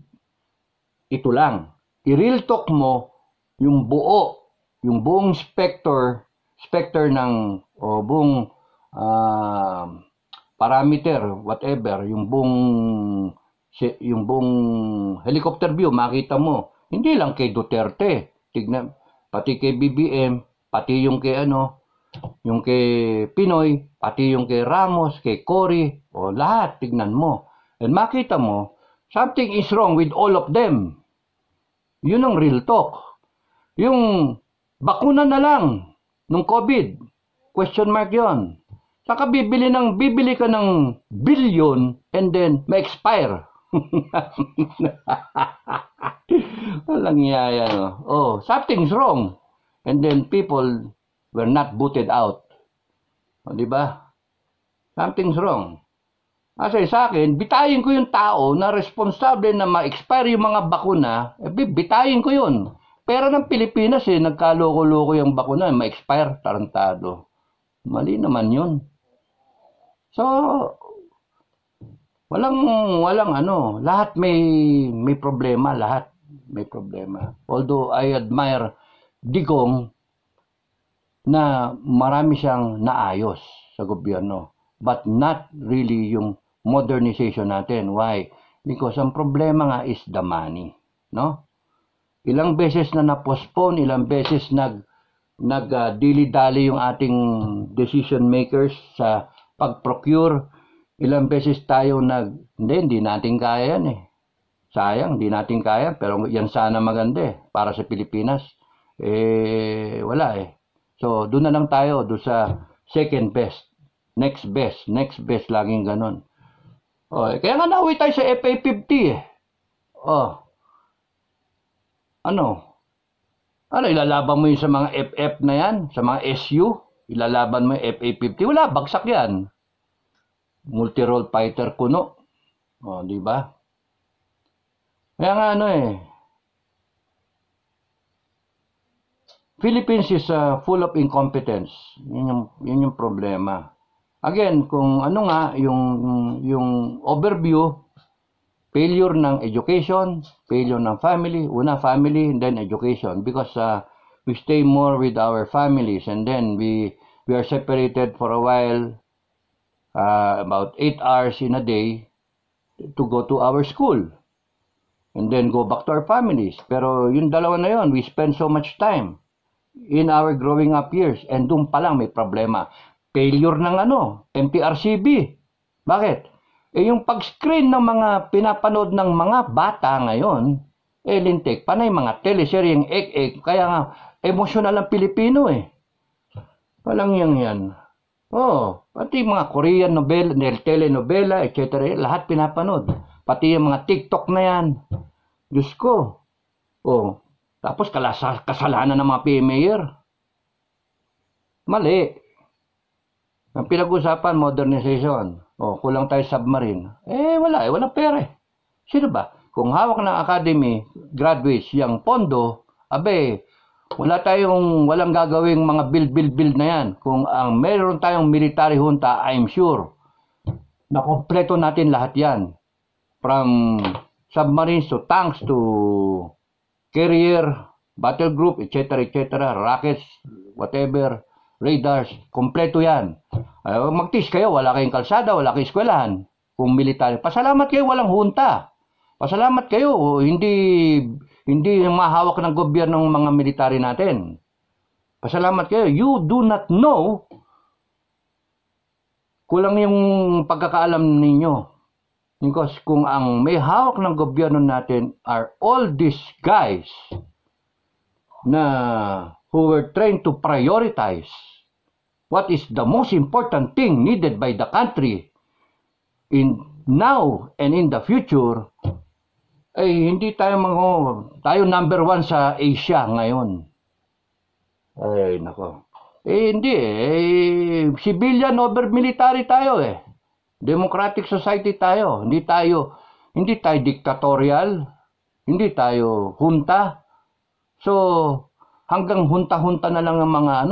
Ito lang. I-real talk mo yung buong specter ng buong parameter, whatever, yung buong helicopter view, makita mo. Hindi lang kay Duterte. Tignan, pati kay BBM, pati yung kay yung kay Pinoy, pati yung kay Ramos, kay Cory, lahat, tignan mo. And makita mo, something is wrong with all of them. Yun ang real talk. Yung bakuna na lang nung COVID, question mark yon. Saka bibili ka ng billion and then ma-expire. Walang yaya, no? Oh, something's wrong. And then people were not booted out. O, di ba? Something's wrong. Kasi sa akin, bitayin ko yung tao na responsable na ma-expire yung mga bakuna, bitayin ko yun. Pero ng Pilipinas, nagkaloko-loko yung bakuna, ma-expire, tarantado. Mali naman yun. So, walang lahat may problema, lahat may problema. Although I admire Digong na marami siyang naayos sa gobyerno, but not really yung modernization natin. Why? Because ang problema nga is the money, no? Ilang beses na na-postpone, ilang beses dili-dali yung ating decision makers sa pag-procure. Ilang beses tayo hindi natin kaya yan eh. Sayang, hindi natin kaya, pero yan sana maganda eh, para sa Pilipinas. Wala eh. So, doon na lang tayo, doon sa second best, next best, laging ganon. Kaya nga nauwi tayo sa FA50 eh. Ilalaban mo yung sa mga FF na yan, sa mga SU, ilalaban mo yung FA50, wala, bagsak yan. Multi-role fighter kuno. Di ba? Kaya nga Philippines is full of incompetence. Yun yung problema. Again, kung yung overview, failure ng education, failure ng family, family, then education. Because we stay more with our families and then we are separated for a while, about 8 hours in a day to go to our school. And then go back to our families. Pero yung dalawa na yun, we spend so much time in our growing up years. And doon pa lang may problema. Failure ng MPRCB. Bakit? Yung pag-screen ng mga pinapanood ng mga bata ngayon, lintik, panay mga teleseryeng kaya nga, emosyonal ang Pilipino eh. Walang yan. Pati mga Korean novela, telenovela, etc. Lahat pinapanood. Pati yung mga TikTok na yan. Diyos ko. Tapos kasalanan ng mga PMAyer. Mali. Ang pinag-usapan, modernization. Kulang tayo submarine. Walang pera. Sino ba? Kung hawak ng academy, graduates, yung pondo, walang gagawing mga build na yan. Kung meron tayong military junta, I'm sure, na kompleto natin lahat yan. From submarines to tanks to carrier, battle group, etc., rockets, whatever, radars, kompleto yan. Magtis kayo, wala kayong kalsada, wala kayong eskwelahan. Kung military, pasalamat kayo, walang junta. Pasalamat kayo, hindi mahawak ng gobyerno ng mga military natin. Pasalamat kayo. You do not know, kulang yung pagkakaalam ninyo. Because kung ang may hawak ng gobyerno natin are all these guys who were trained to prioritize what is the most important thing needed by the country in now and in the future, hindi tayo tayo number 1 sa Asia ngayon. Nako. Hindi civilian over military tayo eh. Democratic society tayo. Hindi tayo dictatorial, hindi tayo junta. So, hanggang hunta-hunta na lang ang mga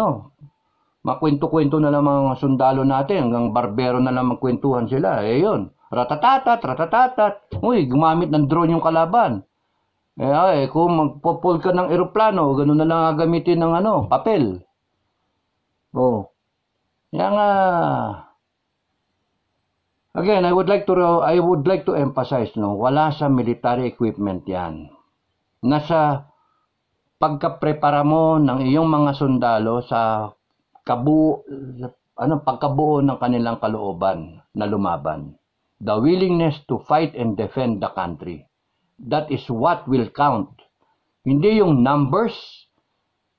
makwento-kwento na lang mga sundalo natin, hanggang barbero na lang magkwentuhan sila. Yun, ratatatat, ratatatat. Uy, gumamit ng drone yung kalaban. Kung magpopol ka ng eroplano, ganun na lang gagamitin ng papel. Yan nga. Again, I would like to emphasize, wala sa military equipment yan. Nasa pagkaprepara mo ng iyong mga sundalo sa pagkabuo ng kanilang kalooban na lumaban. The willingness to fight and defend the country. That is what will count. Hindi yung numbers,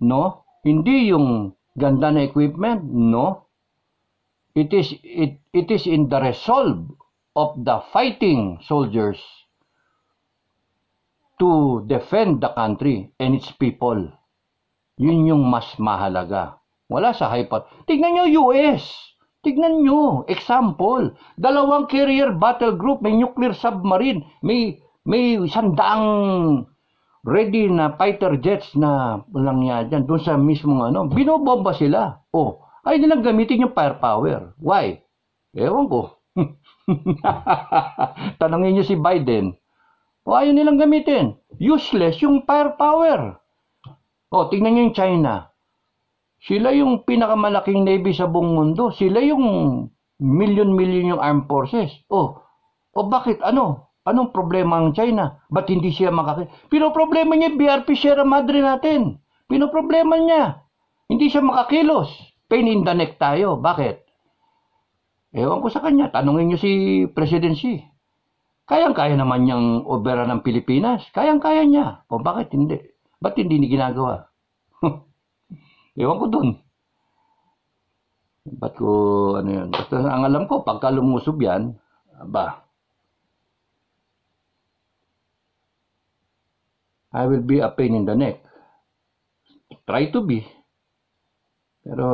no? Hindi yung ganda na equipment, no? It is in the resolve of the fighting soldiers to defend the country and its people. Yun yung mas mahalaga. Wala sa hyper. Tignan nyo US. Tignan nyo. Example. 2 carrier battle group. May nuclear submarine. May 100 ready na fighter jets na walang yan. Doon sa mismong binobomba sila. Ay nilang gamitin yung firepower. Why? Ewan ko. Tanongin nyo si Biden. Ayaw nilang gamitin. Useless yung firepower. Tingnan nyo yung China. Sila yung pinakamalaking navy sa buong mundo. Sila yung million yung armed forces. Bakit? Anong problema ang China? Ba't hindi siya Pinoproblema niya BRP Sierra Madre natin. Pinoproblema niya. Hindi siya makakilos. Pain in the neck tayo. Bakit? Ewan ko sa kanya. Tanungin niyo si President Xi. Kayang-kaya naman niyang obera ng Pilipinas. Kayang-kaya niya. Bakit hindi? Ba't hindi niya ginagawa? Ewan ko dun. Ba't ko, yun? Basta ang alam ko, pagka lumusob yan, I will be a pain in the neck. Try to be. Pero,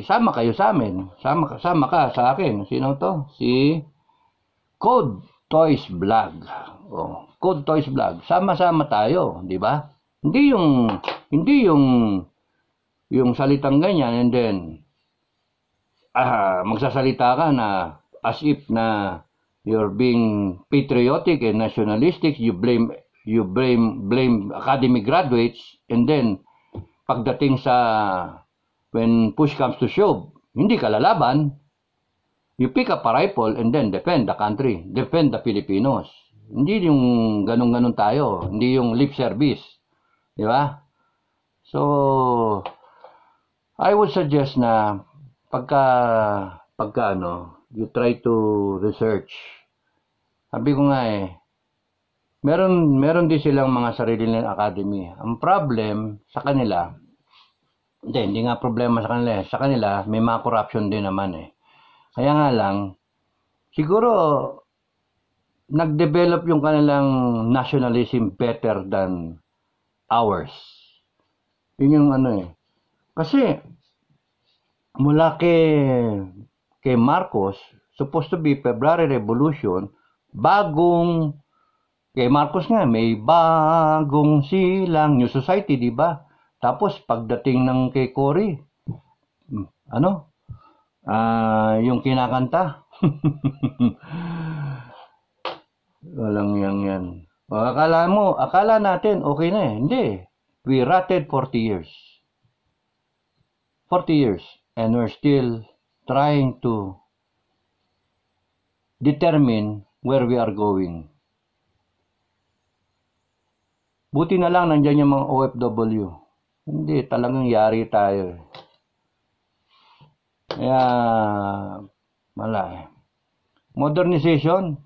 sama kayo sa amin. Sama ka sa akin. Sino to? Si Code Toys Vlog. Code Toys Vlog. Sama-sama tayo, di ba? Hindi yung salitang ganyan and then magsasalita ka na as if na you're being patriotic and nationalistic, you blame academy graduates, and then pagdating sa when push comes to shove, hindi ka lalaban. You pick up a rifle and then defend the country, defend the Filipinos. Hindi yung ganun-ganun tayo, hindi yung lip service. Di ba? So, I would suggest na pagka you try to research. Sabi ko nga meron din silang mga sarili nilang academy. Ang problem sa kanila, hindi nga problema sa kanila. Sa kanila, may mga corruption din naman Kaya nga lang, siguro, nag-develop yung kanilang nationalism better than ours. Yun yung Kasi, mula kay Marcos, supposed to be February Revolution, kay Marcos nga, may bagong silang New Society, di ba? Tapos, pagdating ng kay Cory, yung kinakanta. Walang yan. Akala natin, okay na Hindi. We rotted 40 years. 40 years. And we're still trying to determine where we are going. Buti na lang nandiyan yung mga OFW. Hindi, talagang yari tayo. Kaya, modernization,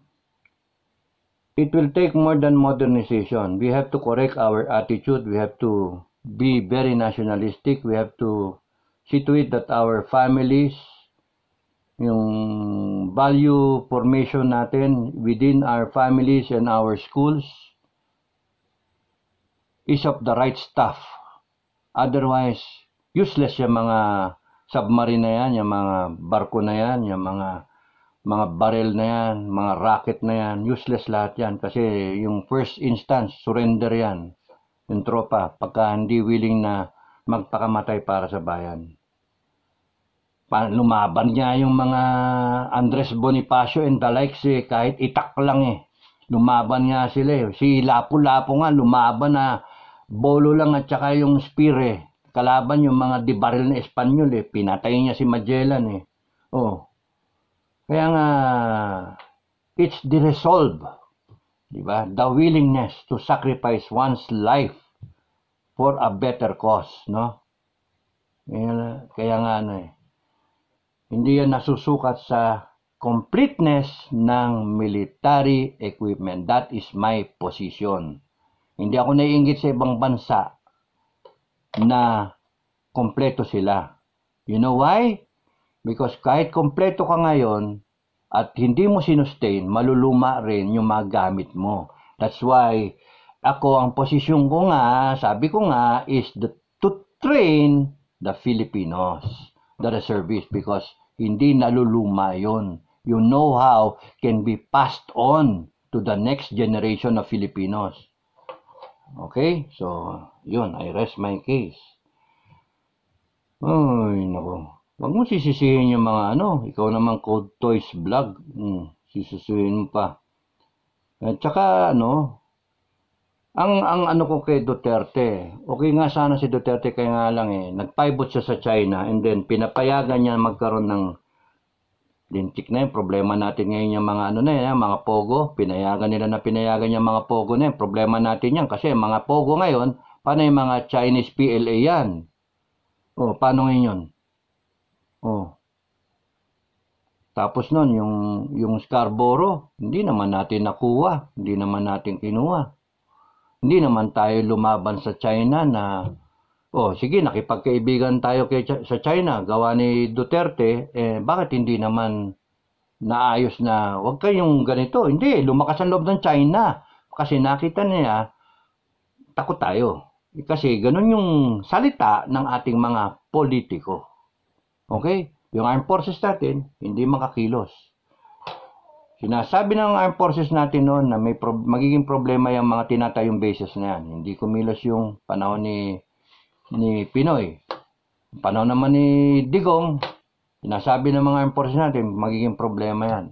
it will take more than modernization. We have to correct our attitude. We have to be very nationalistic. We have to see to it that our families, yung value formation natin within our families and our schools is of the right stuff. Otherwise, useless yung mga submarine na yan, yung mga barko na yan, yung mga barrel na yan, mga rocket na yan, useless lahat yan kasi yung first instance, surrender yan. yung tropa pagka hindi willing na magpakamatay para sa bayan. Lumaban niya yung mga Andres Bonifacio and the likes kahit itak lang Lumaban nga sila Si Lapu-Lapu nga lumaban na bolo lang at saka yung spear Kalaban yung mga dibaril na Espanyol Pinatay niya si Magellan Kaya nga, it's the resolve. Diba? The willingness to sacrifice one's life for a better cause, no? Kaya nga hindi yan nasusukat sa completeness ng military equipment. That is my position. Hindi ako naiinggit sa ibang bansa na kompleto sila. You know why? Because kahit kompleto ka ngayon at hindi mo sinustain, maluluma rin yung mga gamit mo. That's why ako ang posisyon ko nga, sabi ko nga, is to train the Filipinos, the reservists, because hindi naluluma yon. Your know-how can be passed on to the next generation of Filipinos. Okay? So, yun, I rest my case. Ay, nako. Huwag mo sisisihin yung mga ikaw naman Cold Toys Vlog. Sisisihin mo pa. At saka ang ano ko kay Duterte, okay nga sana si Duterte kaya nga lang nagpaibot siya sa China and then pinapayagan niya magkaroon ng lintik na problema natin ngayon yung mga mga pogo, pinayagan nila na pinayagan yung mga pogo na problema natin yan kasi mga pogo ngayon, paano yung mga Chinese PLA yan? Paano ngayon? Tapos nun, yung Scarborough, hindi naman natin nakuha, hindi naman natin kinuha. Hindi naman tayo lumaban sa China na, sige, nakipagkaibigan tayo sa China, gawa ni Duterte, bakit hindi naman naayos na, wag kayong ganito. Hindi, lumakas ang loob ng China. Kasi nakita niya, takot tayo. Kasi ganun yung salita ng ating mga politiko. Okay? Yung armed forces natin, hindi makakilos. Sinasabi ng armed forces natin noon na magiging problema yung mga tinatayong bases na yan. Hindi kumilos yung panahon ni Pinoy. Panahon naman ni Digong, sinasabi ng mga armed forces natin, magiging problema yan.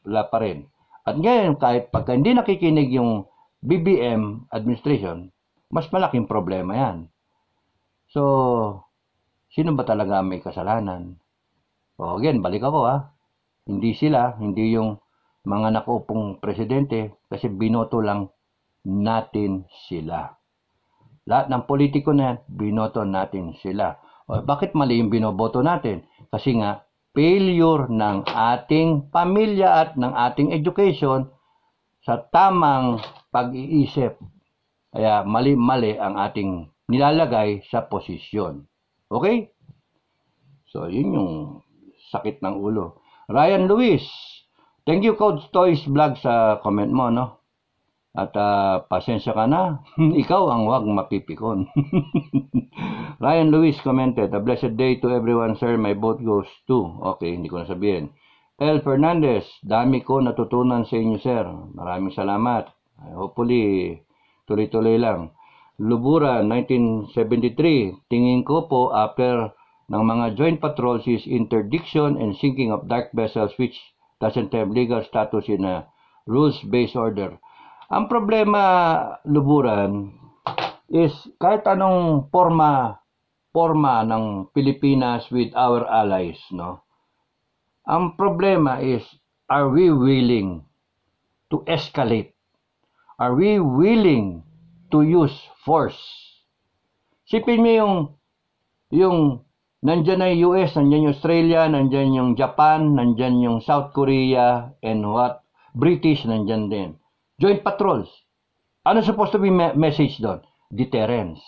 Wala pa rin. At ngayon, kahit pagka hindi nakikinig yung BBM administration, mas malaking problema yan. So, sino ba talaga may kasalanan? Again, balik ako Hindi sila, hindi yung mga nakuupong presidente kasi binoto lang natin sila. Lahat ng politiko na yan, binoto natin sila. Bakit mali yung binoboto natin? Kasi nga, failure ng ating pamilya at ng ating education sa tamang pag-iisip. Kaya mali-mali ang ating nilalagay sa posisyon. Okay? So, yun yung sakit ng ulo. Ryan Luis, thank you Coach Toys Vlog sa comment mo, At pasensya ka na, ikaw ang wag mapipikon. Ryan Luis commented, a blessed day to everyone sir, my vote goes to. Okay, hindi ko nasabihin. El Fernandez, dami ko natutunan sa inyo sir. Maraming salamat. Hopefully, tuloy-tuloy lang. Lubura, 1973, tingin ko po after ng mga joint patrols is interdiction and sinking of dark vessels which doesn't have legal status in a rules-based order. Ang problema, Luburan, is kahit anong forma ng Pilipinas with our allies, Ang problema is, are we willing to escalate? Are we willing to use force? Sipin mo yung nandyan na yung US, nandyan yung Australia, nandyan yung Japan, nandyan yung South Korea, and British, nandyan din. Joint patrols. Ano supposed to be message doon? Deterrence.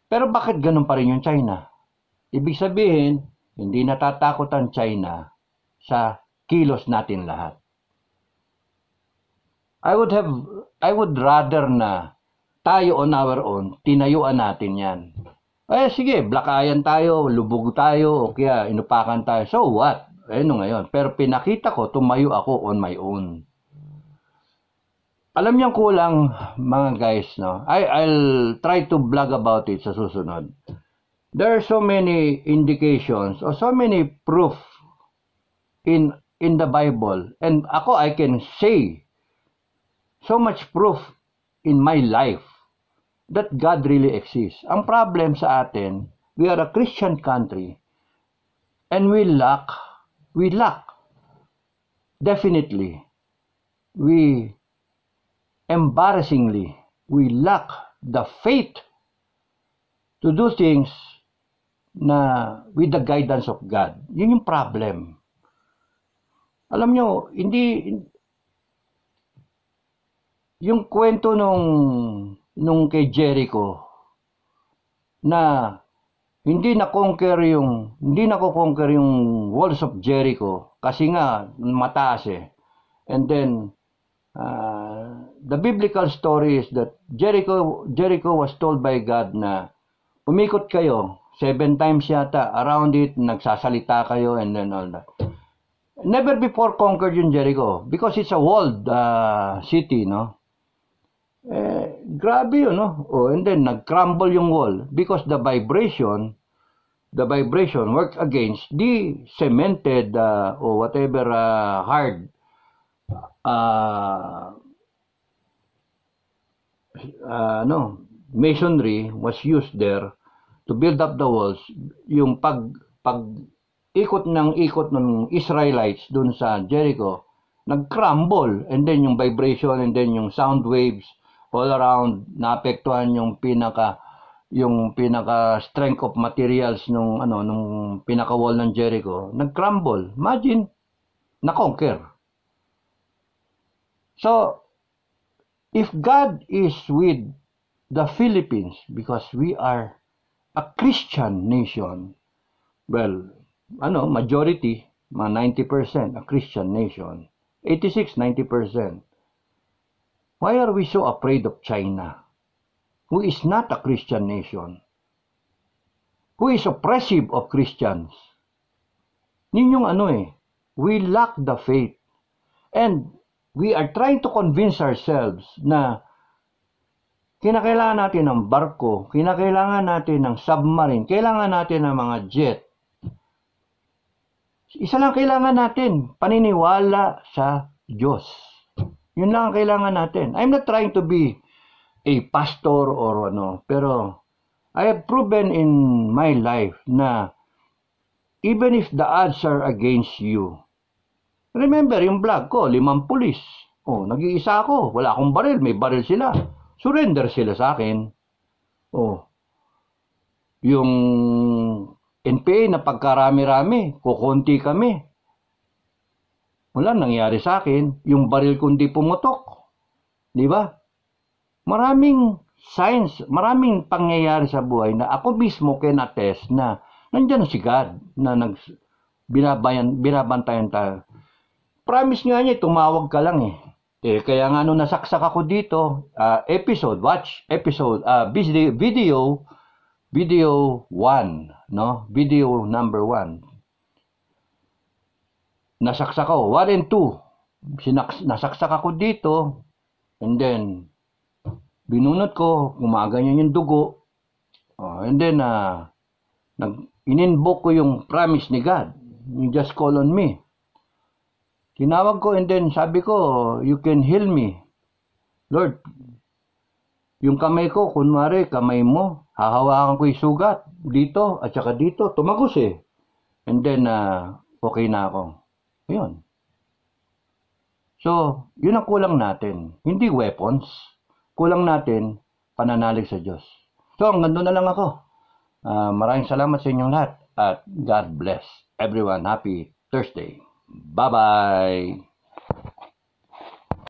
Pero bakit ganun pa rin yung China? Ibig sabihin, hindi natatakot ang China sa kilos natin lahat. I would rather na tayo on our own, tinayuan natin yan. Sige, blakayan tayo, lubog tayo, o kaya inupakan tayo. So what? Ngayon. Pero pinakita ko, tumayo ako on my own. alam niyo kulang, mga guys, no? I'll try to blog about it sa susunod. There are so many indications or so many proof in the Bible, and I can say so much proof in my life that God really exists. Ang problem sa atin, we are a Christian country, and we lack, definitely, embarrassingly, we lack the faith to do things na with the guidance of God. Yun yung problem. Alam nyo, hindi, yung kwento nung kay Jericho, na hindi na-conquer yung walls of Jericho kasi nga mataas eh. And then the biblical story is that Jericho was told by God na umikot kayo 7 times yata around it, nagsasalita kayo, and then all that. Never before conquered yung Jericho because it's a walled city, no? Grabe yun, no? Oh, and then nag-crumble yung wall because the vibration worked against the cemented or whatever hard masonry was used there to build up the walls. Yung ikot ng Israelites dun sa Jericho, nag-crumble, and then yung vibration, and then yung sound waves all around, naapektuhan yung pinaka strength of materials nung pinaka wall ng Jericho, nag-crumble. Imagine, na-conquer. So, if God is with the Philippines, because we are a Christian nation, well, majority, mga 90%, a Christian nation, 86-90%. Why are we so afraid of China, who is not a Christian nation, who is oppressive of Christians? Yun yung we lack the faith. And we are trying to convince ourselves na kinakailangan natin ng barko, kinakailangan natin ng submarine, kailangan natin ng mga jet. Isa lang kailangan natin, paniniwala sa Diyos. Yun lang ang kailangan natin. I'm not trying to be a pastor or pero I have proven in my life na even if the odds are against you, remember yung vlog ko, 5 pulis. Nag-iisa ako, wala akong baril, may baril sila. Surrender sila sa akin. Yung NPA na pagkarami-rami, kukunti kami. Wala nangyari sa akin. Yung baril kundi pumutok. Di ba? Maraming signs, maraming pangyayari sa buhay na ako mismo can attest na nandiyan si God na binabantayan tayo. Promise nga niya, tumawag ka lang eh. Kaya nga nung nasaksak ako dito, video 1, no? Video number 1. Nasaksak ako, 1 and 2. Nasaksak ako dito, and then, binunot ko, gumaganyan yung dugo, and then, in-invoke ko yung promise ni God. You just call on me. Tinawag ko, and then sabi ko, you can heal me. Lord, yung kamay ko, kunwari, kamay mo, hahawakan ko yung sugat dito, at saka dito, tumagos eh. And then, okay na ako. Ayun. So, yun ang kulang natin. Hindi weapons. Kulang natin, pananalig sa Diyos. So, hanggang doon na lang ako. Maraming salamat sa inyong lahat. At God bless everyone. Happy Thursday. Bye-bye.